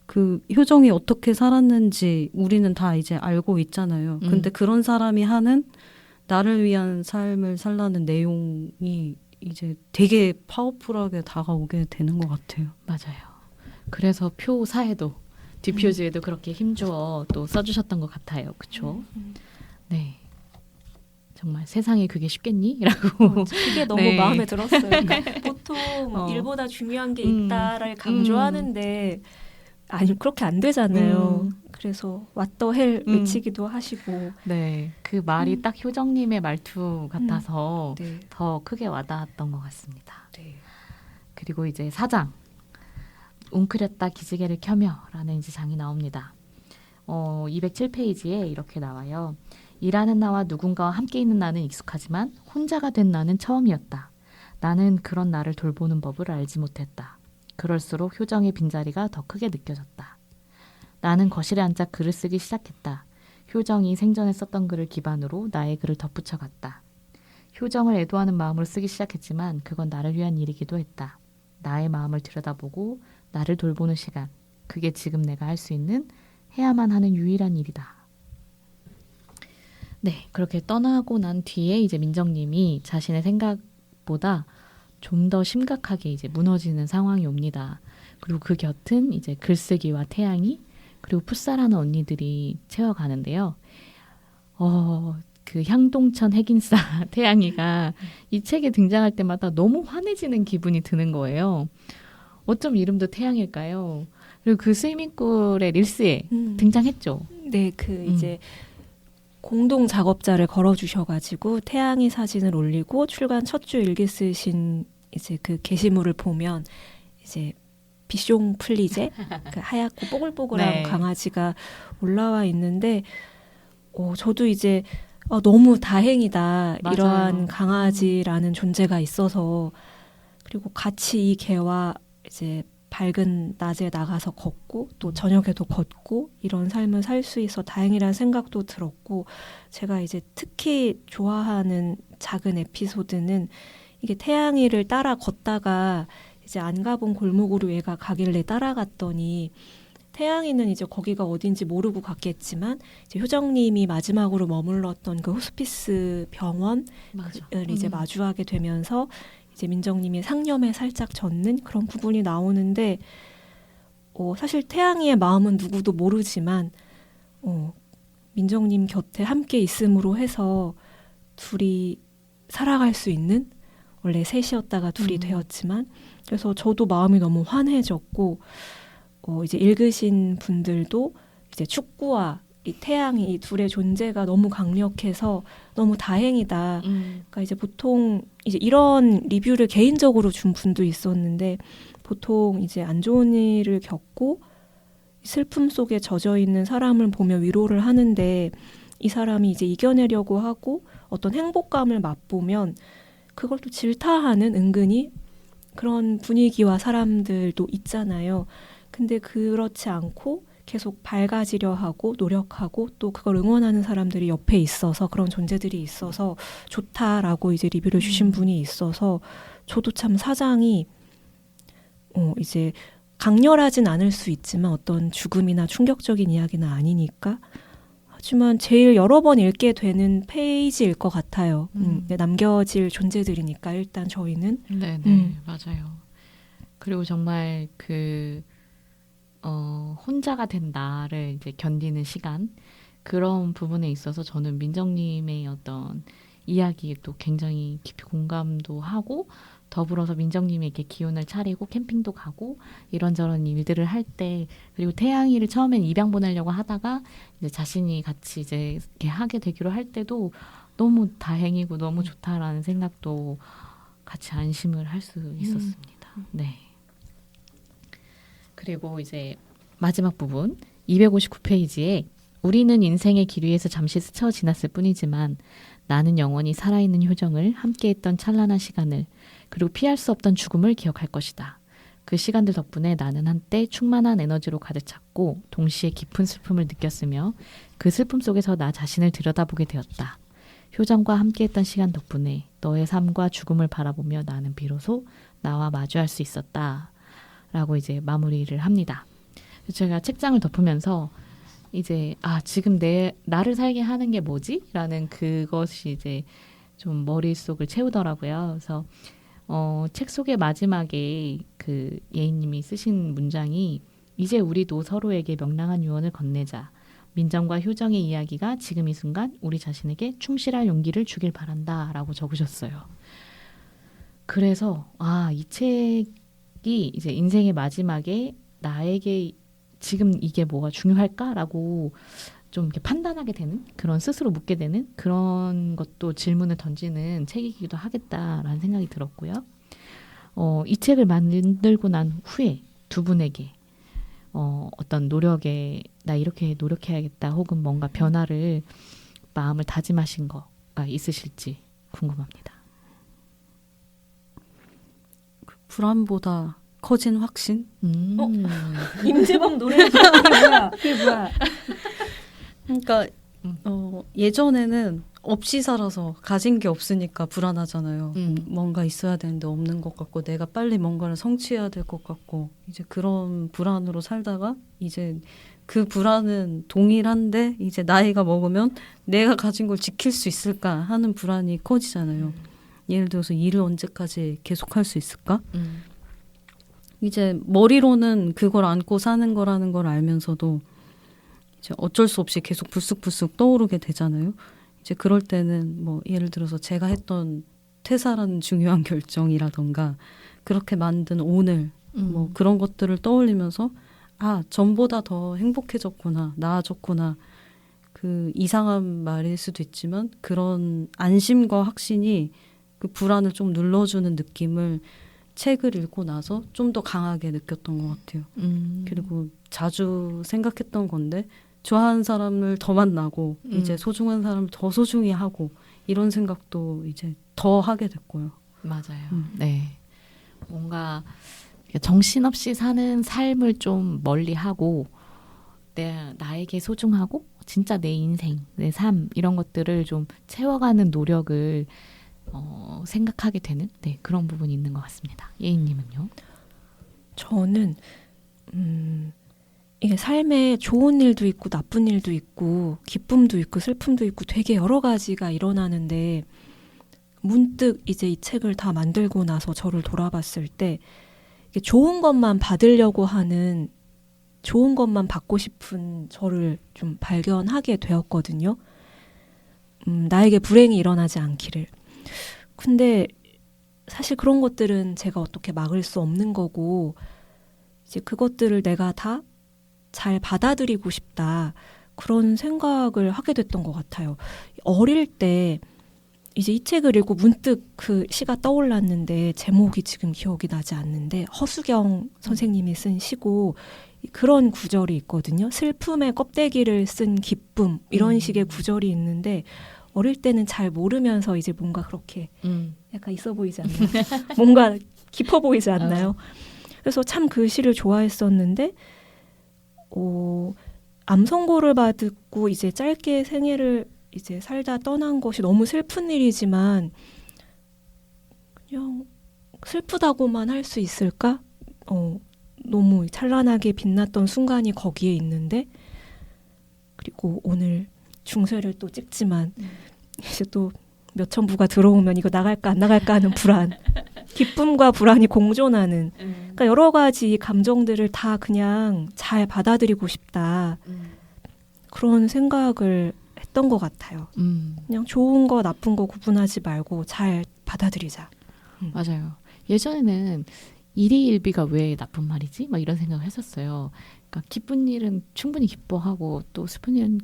그 효정이 어떻게 살았는지 우리는 다 이제 알고 있잖아요. 근데 그런 사람이 하는 나를 위한 삶을 살라는 내용이 이제 되게 파워풀하게 다가오게 되는 것 같아요. 맞아요. 그래서 표사에도 뒷표지에도 그렇게 힘주어 또 써주셨던 것 같아요. 그렇죠? 네. 정말 세상에 그게 쉽겠니? 라고. 그게 너무 네. 마음에 들었어요. 그러니까 보통 일보다 중요한 게 있다를 강조하는데 아니 그렇게 안 되잖아요. 그래서 What the hell 외치기도 하시고. 네. 그 말이 딱 효정님의 말투 같아서 네. 더 크게 와닿았던 것 같습니다. 네. 그리고 이제 4장. 웅크렸다 기지개를 켜며 라는 이제 장이 나옵니다. 207페이지에 이렇게 나와요. 일하는 나와 누군가와 함께 있는 나는 익숙하지만 혼자가 된 나는 처음이었다. 나는 그런 나를 돌보는 법을 알지 못했다. 그럴수록 효정의 빈자리가 더 크게 느껴졌다. 나는 거실에 앉아 글을 쓰기 시작했다. 효정이 생전에 썼던 글을 기반으로 나의 글을 덧붙여갔다. 효정을 애도하는 마음으로 쓰기 시작했지만 그건 나를 위한 일이기도 했다. 나의 마음을 들여다보고 나를 돌보는 시간. 그게 지금 내가 할 수 있는 해야만 하는 유일한 일이다. 네, 그렇게 떠나고 난 뒤에 이제 민정님이 자신의 생각보다 좀 더 심각하게 이제 무너지는 상황이 옵니다. 그리고 그 곁은 이제 글쓰기와 태양이 그리고 풋살하는 언니들이 채워가는데요. 그 향동천 핵인싸 태양이가 이 책에 등장할 때마다 너무 환해지는 기분이 드는 거예요. 어쩜 이름도 태양일까요? 그리고 그 스위밍골의 릴스에 등장했죠. 네, 이제 공동 작업자를 걸어주셔가지고 태양이 사진을 올리고 출간 첫 주 일기 쓰신 이제 그 게시물을 보면 이제 비숑 플리제 그 하얗고 뽀글뽀글한 네. 강아지가 올라와 있는데 저도 이제 너무 다행이다. 맞아요. 이러한 강아지라는 존재가 있어서 그리고 같이 이 개와 이제 밝은 낮에 나가서 걷고 또 저녁에도 걷고 이런 삶을 살 수 있어 다행이라는 생각도 들었고 제가 이제 특히 좋아하는 작은 에피소드는 이게 태양이를 따라 걷다가 이제 안 가본 골목으로 얘가 가길래 따라갔더니 태양이는 이제 거기가 어딘지 모르고 갔겠지만 이제 효정님이 마지막으로 머물렀던 그 호스피스 병원을 이제 마주하게 되면서 이제 민정님이 상념에 살짝 젖는 그런 부분이 나오는데 사실 태양이의 마음은 누구도 모르지만 민정님 곁에 함께 있음으로 해서 둘이 살아갈 수 있는 원래 셋이었다가 둘이 되었지만 그래서 저도 마음이 너무 환해졌고 이제 읽으신 분들도 이제 축구와 이 태양이 이 둘의 존재가 너무 강력해서 너무 다행이다. 그러니까 이제 보통 이제 이런 리뷰를 개인적으로 준 분도 있었는데 보통 이제 안 좋은 일을 겪고 슬픔 속에 젖어 있는 사람을 보며 위로를 하는데 이 사람이 이제 이겨내려고 하고 어떤 행복감을 맛보면 그걸 또 질타하는 은근히 그런 분위기와 사람들도 있잖아요. 근데 그렇지 않고 계속 밝아지려 하고 노력하고 또 그걸 응원하는 사람들이 옆에 있어서 그런 존재들이 있어서 좋다라고 이제 리뷰를 주신 분이 있어서 저도 참 사장이 이제 강렬하진 않을 수 있지만 어떤 죽음이나 충격적인 이야기는 아니니까 하지만 제일 여러 번 읽게 되는 페이지일 것 같아요. 남겨질 존재들이니까 일단 저희는. 네네 맞아요. 그리고 정말 혼자가 된 나를 이제 견디는 시간 그런 부분에 있어서 저는 민정님의 어떤 이야기도 굉장히 깊이 공감도 하고 더불어서 민정님에게 기운을 차리고 캠핑도 가고 이런저런 일들을 할 때 그리고 태양이를 처음엔 입양 보내려고 하다가 이제 자신이 같이 이제 이렇게 하게 되기로 할 때도 너무 다행이고 너무 좋다라는 생각도 같이 안심을 할 수 있었습니다. 네. 그리고 이제 마지막 부분 259페이지에 우리는 인생의 길 위에서 잠시 스쳐 지났을 뿐이지만 나는 영원히 살아있는 효정을 함께했던 찬란한 시간을 그리고 피할 수 없던 죽음을 기억할 것이다. 그 시간들 덕분에 나는 한때 충만한 에너지로 가득 찼고 동시에 깊은 슬픔을 느꼈으며 그 슬픔 속에서 나 자신을 들여다보게 되었다. 효정과 함께했던 시간 덕분에 너의 삶과 죽음을 바라보며 나는 비로소 나와 마주할 수 있었다. 라고 이제 마무리를 합니다. 제가 책장을 덮으면서 이제 지금 나를 살게 하는 게 뭐지? 라는 그것이 이제 좀 머릿속을 채우더라고요. 그래서 책 속의 마지막에 그 예인님이 쓰신 문장이 이제 우리도 서로에게 명랑한 유언을 건네자. 민정과 효정의 이야기가 지금 이 순간 우리 자신에게 충실할 용기를 주길 바란다. 라고 적으셨어요. 그래서 이 책이 이제 인생의 마지막에 나에게 지금 이게 뭐가 중요할까라고 좀 이렇게 판단하게 되는 그런 스스로 묻게 되는 그런 것도 질문을 던지는 책이기도 하겠다라는 생각이 들었고요. 이 책을 만들고 난 후에 두 분에게 어떤 노력에 나 이렇게 노력해야겠다 혹은 뭔가 변화를 마음을 다짐하신 거가 있으실지 궁금합니다. 불안보다 커진 확신? 임재범 노래 그게 뭐야? 그러니까 예전에는 없이 살아서 가진 게 없으니까 불안하잖아요. 뭔가 있어야 되는데 없는 것 같고 내가 빨리 뭔가를 성취해야 될 것 같고 이제 그런 불안으로 살다가 이제 그 불안은 동일한데 이제 나이가 먹으면 내가 가진 걸 지킬 수 있을까 하는 불안이 커지잖아요. 예를 들어서 일을 언제까지 계속할 수 있을까? 이제 머리로는 그걸 안고 사는 거라는 걸 알면서도 이제 어쩔 수 없이 계속 불쑥불쑥 떠오르게 되잖아요. 이제 그럴 때는 뭐 예를 들어서 제가 했던 퇴사라는 중요한 결정이라던가 그렇게 만든 오늘 뭐 그런 것들을 떠올리면서 전보다 더 행복해졌구나, 나아졌구나. 그 이상한 말일 수도 있지만 그런 안심과 확신이 그 불안을 좀 눌러주는 느낌을 책을 읽고 나서 좀 더 강하게 느꼈던 것 같아요. 그리고 자주 생각했던 건데 좋아하는 사람을 더 만나고 이제 소중한 사람을 더 소중히 하고 이런 생각도 이제 더 하게 됐고요. 맞아요. 네. 뭔가 정신없이 사는 삶을 좀 멀리하고 나에게 소중하고 진짜 내 인생, 내 삶 이런 것들을 좀 채워가는 노력을 생각하게 되는 그런 부분이 있는 것 같습니다. 예인님은요? 저는 이게 삶에 좋은 일도 있고 나쁜 일도 있고 기쁨도 있고 슬픔도 있고 되게 여러 가지가 일어나는데 문득 이제 이 책을 다 만들고 나서 저를 돌아봤을 때 이게 좋은 것만 받으려고 하는 좋은 것만 받고 싶은 저를 좀 발견하게 되었거든요. 나에게 불행이 일어나지 않기를. 근데 사실 그런 것들은 제가 어떻게 막을 수 없는 거고 이제 그것들을 내가 다 잘 받아들이고 싶다 그런 생각을 하게 됐던 것 같아요. 어릴 때 이제 이 책을 읽고 문득 그 시가 떠올랐는데 제목이 지금 기억이 나지 않는데 허수경 선생님이 쓴 시고 그런 구절이 있거든요. 슬픔의 껍데기를 쓴 기쁨 이런 식의 구절이 있는데 어릴 때는 잘 모르면서 이제 뭔가 그렇게 약간 있어 보이지 않나요? 뭔가 깊어 보이지 않나요? 그래서 참 그 시를 좋아했었는데 암 선고를 받고 이제 짧게 생애를 이제 살다 떠난 것이 너무 슬픈 일이지만 그냥 슬프다고만 할 수 있을까? 너무 찬란하게 빛났던 순간이 거기에 있는데 그리고 오늘 중세를 또 찍지만 이제 또 몇천 부가 들어오면 이거 나갈까 안 나갈까 하는 불안 기쁨과 불안이 공존하는 그러니까 여러 가지 감정들을 다 그냥 잘 받아들이고 싶다 그런 생각을 했던 것 같아요. 그냥 좋은 거 나쁜 거 구분하지 말고 잘 받아들이자. 맞아요. 예전에는 일희일비가 왜 나쁜 말이지? 막 이런 생각을 했었어요. 그러니까 기쁜 일은 충분히 기뻐하고 또 슬픈 일은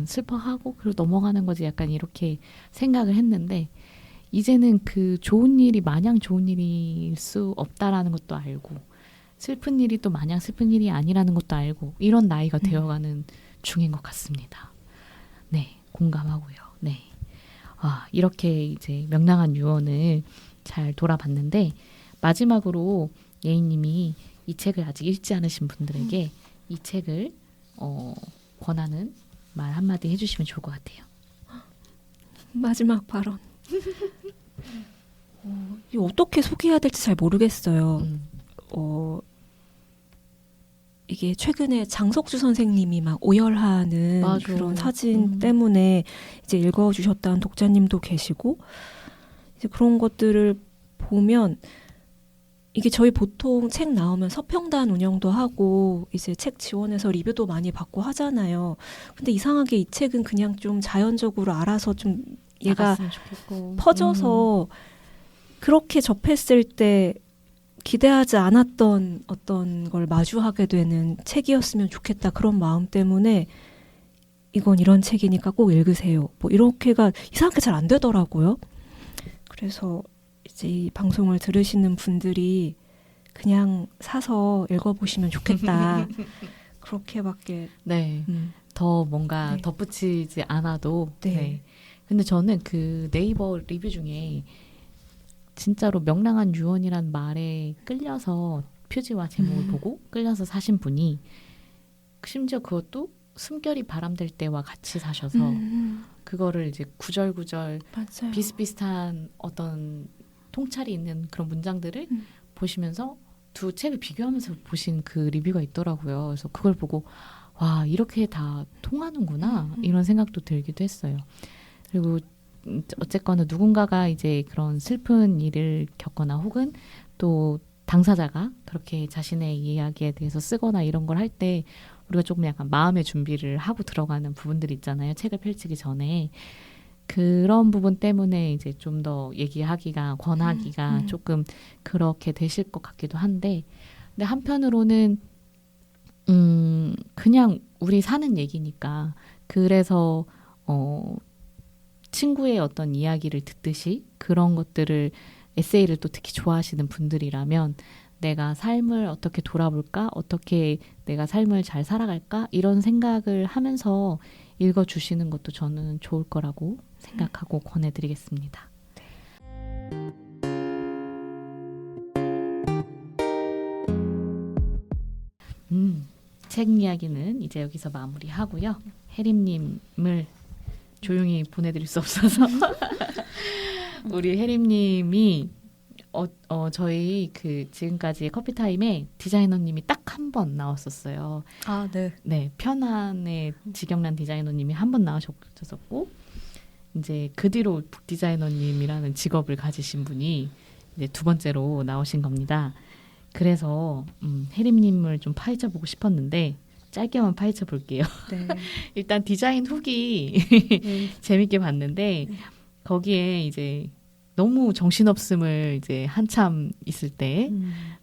슬퍼하고 그리고 넘어가는 거지 약간 이렇게 생각을 했는데 이제는 그 좋은 일이 마냥 좋은 일일 수 없다라는 것도 알고 슬픈 일이 또 마냥 슬픈 일이 아니라는 것도 알고 이런 나이가 되어가는 중인 것 같습니다. 네, 공감하고요. 네, 이렇게 이제 명랑한 유언을 잘 돌아봤는데 마지막으로 예인님이 이 책을 아직 읽지 않으신 분들에게 이 책을 권하는 말 한마디 해주시면 좋을 것 같아요. 마지막 발언. 이거 어떻게 소개해야 될지 잘 모르겠어요. 이게 최근에 장석주 선생님이 막 오열하는 맞아. 그런 사진 때문에 이제 읽어주셨다는 독자님도 계시고 이제 그런 것들을 보면 이게 저희 보통 책 나오면 서평단 운영도 하고 이제 책 지원해서 리뷰도 많이 받고 하잖아요. 근데 이상하게 이 책은 그냥 좀 자연적으로 알아서 좀 얘가 퍼져서 그렇게 접했을 때 기대하지 않았던 어떤 걸 마주하게 되는 책이었으면 좋겠다 그런 마음 때문에 이건 이런 책이니까 꼭 읽으세요. 뭐 이렇게가 이상하게 잘 안 되더라고요. 그래서 이제 이 방송을 들으시는 분들이 그냥 사서 읽어보시면 좋겠다. 그렇게밖에. 네. 더 뭔가 네. 덧붙이지 않아도. 네. 네. 근데 저는 그 네이버 리뷰 중에 진짜로 명랑한 유언이란 말에 끌려서 표지와 제목을 보고 끌려서 사신 분이 심지어 그것도 숨결이 바람될 때와 같이 사셔서 그거를 이제 구절구절 맞아요. 비슷비슷한 어떤 통찰이 있는 그런 문장들을 보시면서 두 책을 비교하면서 보신 그 리뷰가 있더라고요. 그래서 그걸 보고 와 이렇게 다 통하는구나 이런 생각도 들기도 했어요. 그리고 어쨌거나 누군가가 이제 그런 슬픈 일을 겪거나 혹은 또 당사자가 그렇게 자신의 이야기에 대해서 쓰거나 이런 걸 할 때 우리가 조금 약간 마음의 준비를 하고 들어가는 부분들이 있잖아요. 책을 펼치기 전에. 그런 부분 때문에 이제 좀 더 얘기하기가 권하기가 조금 그렇게 되실 것 같기도 한데 근데 한편으로는 그냥 우리 사는 얘기니까 그래서 친구의 어떤 이야기를 듣듯이 그런 것들을 에세이를 또 특히 좋아하시는 분들이라면 내가 삶을 어떻게 돌아볼까? 어떻게 내가 삶을 잘 살아갈까? 이런 생각을 하면서 읽어주시는 것도 저는 좋을 거라고 생각하고 권해드리겠습니다. 책 이야기는 이제 여기서 마무리하고요. 혜림님을 조용히 보내드릴 수 없어서 우리 혜림님이 저희 그 지금까지 커피타임에 디자이너님이 딱 한 번 나왔었어요. 아, 네. 네, 편안의 지경란 디자이너님이 한 번 나오셨었고 이제 그 뒤로 북디자이너님이라는 직업을 가지신 분이 이제 두 번째로 나오신 겁니다. 그래서 혜림님을 좀 파헤쳐 보고 싶었는데 짧게만 파헤쳐 볼게요. 네. 일단 디자인 후기 재밌게 봤는데 거기에 이제 너무 정신없음을 이제 한참 있을 때,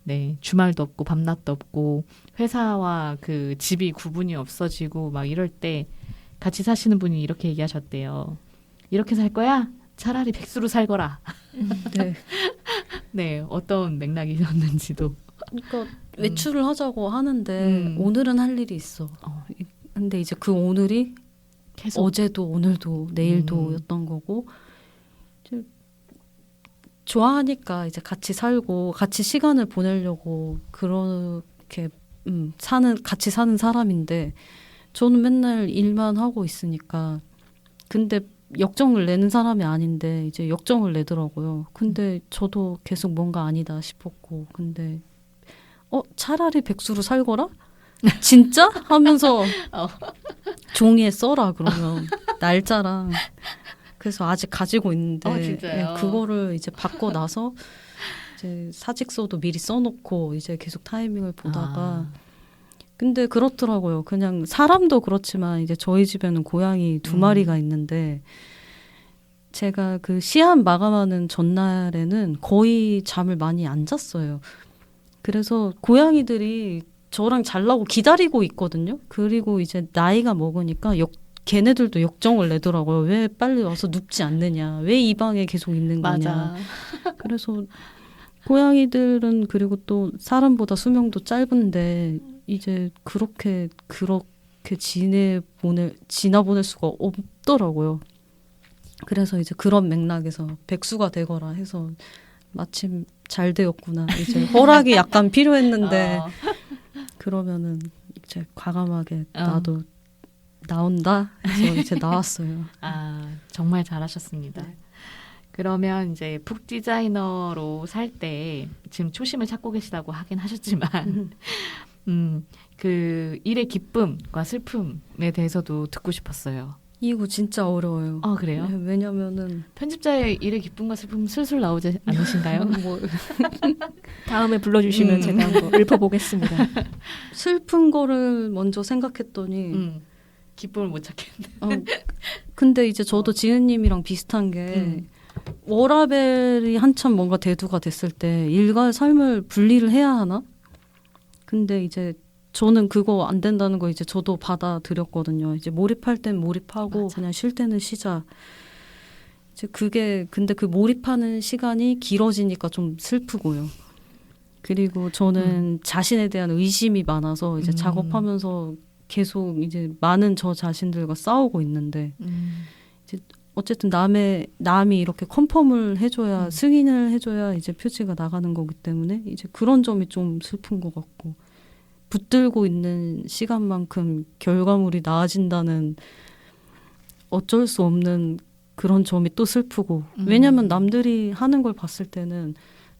네, 주말도 없고 밤낮도 없고 회사와 그 집이 구분이 없어지고 막 이럴 때 같이 사시는 분이 이렇게 얘기하셨대요. 이렇게 살 거야? 차라리 백수로 살거라. 네. 네, 어떤 맥락이었는지도 그러니까 외출을 하자고 하는데 오늘은 할 일이 있어. 근데 이제 그 오늘이 계속 어제도 오늘도 내일도였던 거고 이제 좋아하니까 이제 같이 살고 같이 시간을 보내려고 그렇게 같이 사는 사람인데 저는 맨날 일만 하고 있으니까 근데 역정을 내는 사람이 아닌데 이제 역정을 내더라고요. 근데 저도 계속 뭔가 아니다 싶었고 근데 차라리 백수로 살거라? 진짜? 하면서 종이에 써라 그러면 날짜랑 그래서 아직 가지고 있는데 진짜요? 그거를 이제 받고 나서 이제 사직서도 미리 써놓고 이제 계속 타이밍을 보다가 근데 그렇더라고요. 그냥 사람도 그렇지만 이제 저희 집에는 고양이 2마리가 있는데 제가 그 시한 마감하는 전날에는 거의 잠을 많이 안 잤어요. 그래서 고양이들이 저랑 자려고 기다리고 있거든요. 그리고 이제 나이가 먹으니까 걔네들도 역정을 내더라고요. 왜 빨리 와서 눕지 않느냐. 왜 이 방에 계속 있는 거냐. 맞아. 그래서 고양이들은 그리고 또 사람보다 수명도 짧은데 이제 그렇게 지나보낼 수가 없더라고요. 그래서 이제 그런 맥락에서 백수가 되거라 해서 마침 잘 되었구나. 이제 허락이 약간 필요했는데 그러면은 이제 과감하게 나도 나온다 해서 이제 나왔어요. 정말 잘하셨습니다. 네. 그러면 이제 푹 디자이너로 살 때 지금 초심을 찾고 계시다고 하긴 하셨지만 그 일의 기쁨과 슬픔에 대해서도 듣고 싶었어요. 이거 진짜 어려워요. 그래요? 네, 왜냐면은 편집자의 일의 기쁨과 슬픔 슬슬 나오지 않으신가요? 다음에 불러주시면 제가 한번 읊어보겠습니다. 슬픈 거를 먼저 생각했더니 기쁨을 못 찾겠네. 근데 이제 저도 지은님이랑 비슷한 게 워라벨이 한참 뭔가 대두가 됐을 때 일과 삶을 분리를 해야 하나? 근데 이제 저는 그거 안 된다는 거 이제 저도 받아들였거든요. 이제 몰입할 땐 몰입하고 맞아. 그냥 쉴 때는 쉬자. 이제 그게 근데 그 몰입하는 시간이 길어지니까 좀 슬프고요. 그리고 저는 자신에 대한 의심이 많아서 이제 작업하면서 계속 이제 많은 저 자신들과 싸우고 있는데 이제 어쨌든 남이 이렇게 컨펌을 해줘야 승인을 해줘야 이제 표지가 나가는 거기 때문에 이제 그런 점이 좀 슬픈 것 같고 붙들고 있는 시간만큼 결과물이 나아진다는 어쩔 수 없는 그런 점이 또 슬프고 왜냐하면 남들이 하는 걸 봤을 때는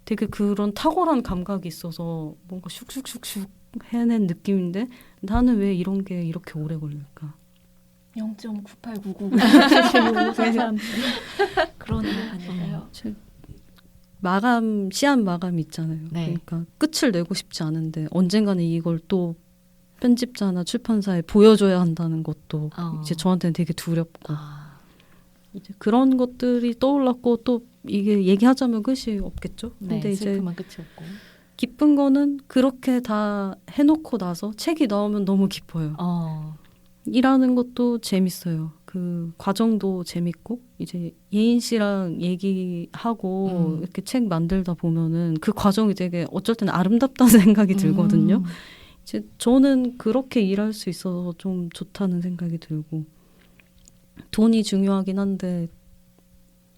되게 그런 탁월한 감각이 있어서 뭔가 슉슉슉슉 해낸 느낌인데 나는 왜 이런 게 이렇게 오래 걸릴까? 0.9899 그런 일 아닐까요? 시한 마감이 있잖아요. 네. 그러니까 끝을 내고 싶지 않은데 언젠가는 이걸 또 편집자나 출판사에 보여줘야 한다는 것도 이제 저한테는 되게 두렵고 이제 그런 것들이 떠올랐고 또 이게 얘기하자면 끝이 없겠죠. 네, 근데 이제 슬픔은 끝이 없고 기쁜 거는 그렇게 다 해놓고 나서 책이 나오면 너무 기뻐요. 일하는 것도 재밌어요. 그 과정도 재밌고 이제 예인 씨랑 얘기하고 이렇게 책 만들다 보면은 그 과정이 되게 어쩔 때는 아름답다는 생각이 들거든요. 이제 저는 그렇게 일할 수 있어서 좀 좋다는 생각이 들고 돈이 중요하긴 한데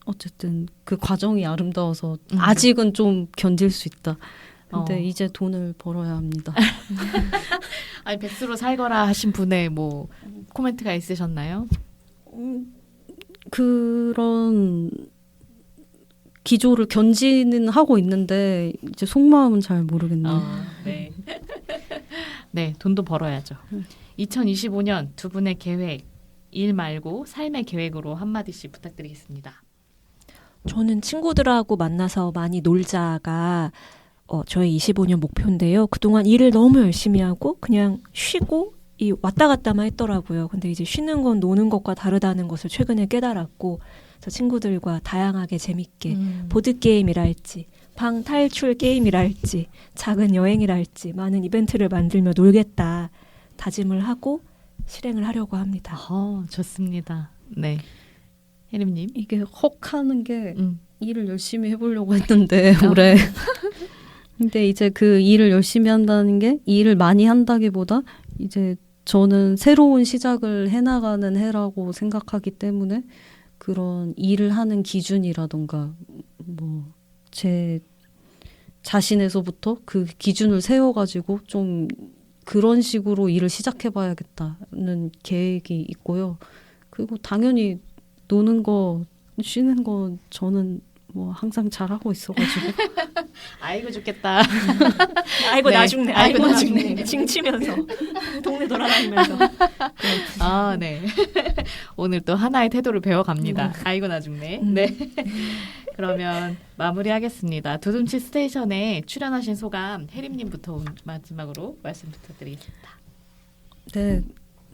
어쨌든 그 과정이 아름다워서 아직은 좀 견딜 수 있다. 근데 이제 돈을 벌어야 합니다. 아니 백수로 살거라 하신 분의 뭐 코멘트가 있으셨나요? 그런 기조를 견지는 하고 있는데 이제 속마음은 잘 모르겠네요. 네. 네, 돈도 벌어야죠. 2025년 두 분의 계획, 일 말고 삶의 계획으로 한마디씩 부탁드리겠습니다. 저는 친구들하고 만나서 많이 놀자가 저의 25년 목표인데요. 그동안 일을 너무 열심히 하고 그냥 쉬고 왔다 갔다만 했더라고요. 근데 이제 쉬는 건 노는 것과 다르다는 것을 최근에 깨달았고 저 친구들과 다양하게 재밌게 보드게임이라 할지 방 탈출 게임이라 할지 작은 여행이라 할지 많은 이벤트를 만들며 놀겠다 다짐을 하고 실행을 하려고 합니다. 좋습니다. 네. 혜림님. 이게 헉 하는 게 일을 열심히 해보려고 했는데 올해 근데 이제 그 일을 열심히 한다는 게 일을 많이 한다기보다 이제 저는 새로운 시작을 해나가는 해라고 생각하기 때문에 그런 일을 하는 기준이라던가 뭐 제 자신에서부터 그 기준을 세워가지고 좀 그런 식으로 일을 시작해봐야겠다는 계획이 있고요. 그리고 당연히 노는 거, 쉬는 거 저는 뭐 항상 잘하고 있어가지고. 아이고 죽겠다. 아이고 네. 나중네. 아이고, 아이고 나중네. 나중네. 징치면서 동네 돌아다니면서. 아, 네. 오늘 또 하나의 태도를 배워갑니다. 아이고 나중네. 네. 그러면 마무리하겠습니다. 두둠치 스테이션에 출연하신 소감 혜림님부터 마지막으로 말씀 부탁드리겠습니다. 네,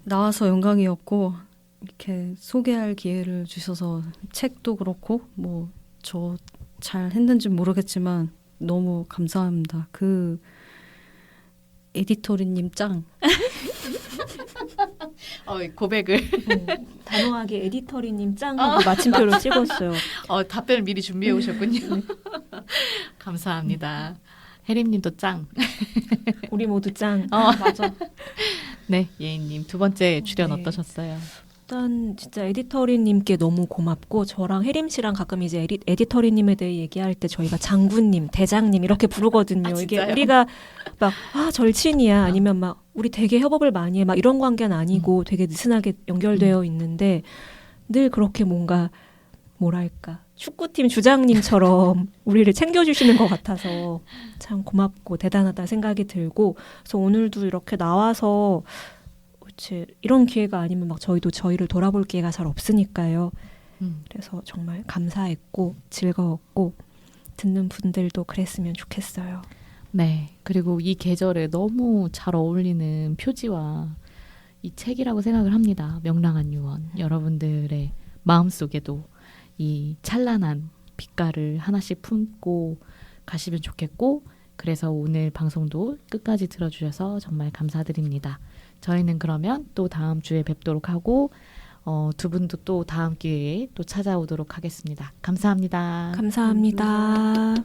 나와서 영광이었고 이렇게 소개할 기회를 주셔서 책도 그렇고 뭐 저 잘 했는지 모르겠지만 너무 감사합니다. 그 에디터리님 짱. 고백을 단호하게 에디터리님 짱하고 마침표를 찍었어요. 답변을 미리 준비해 오셨군요. 감사합니다. 혜림님도 짱. 우리 모두 짱. 맞아. 네, 예인님 두 번째 출연 네. 어떠셨어요? 일단 진짜 에디터리님께 너무 고맙고 저랑 혜림 씨랑 가끔 이제 에디터리님에 대해 얘기할 때 저희가 장군님, 대장님 이렇게 부르거든요. 아, 이게 진짜요? 우리가 막 절친이야 아니면 막 우리 되게 협업을 많이 해 막 이런 관계는 아니고 되게 느슨하게 연결되어 있는데 늘 그렇게 뭔가 뭐랄까 축구팀 주장님처럼 우리를 챙겨주시는 것 같아서 참 고맙고 대단하다 생각이 들고 그래서 오늘도 이렇게 나와서 그치, 이런 기회가 아니면 막 저희도 저희를 돌아볼 기회가 잘 없으니까요. 그래서 정말 감사했고 즐거웠고 듣는 분들도 그랬으면 좋겠어요. 네, 그리고 이 계절에 너무 잘 어울리는 표지와 이 책이라고 생각을 합니다. 명랑한 유언. 여러분들의 마음속에도 이 찬란한 빛깔을 하나씩 품고 가시면 좋겠고 그래서 오늘 방송도 끝까지 들어주셔서 정말 감사드립니다. 저희는 그러면 또 다음 주에 뵙도록 하고 두 분도 또 다음 기회에 또 찾아오도록 하겠습니다. 감사합니다. 감사합니다.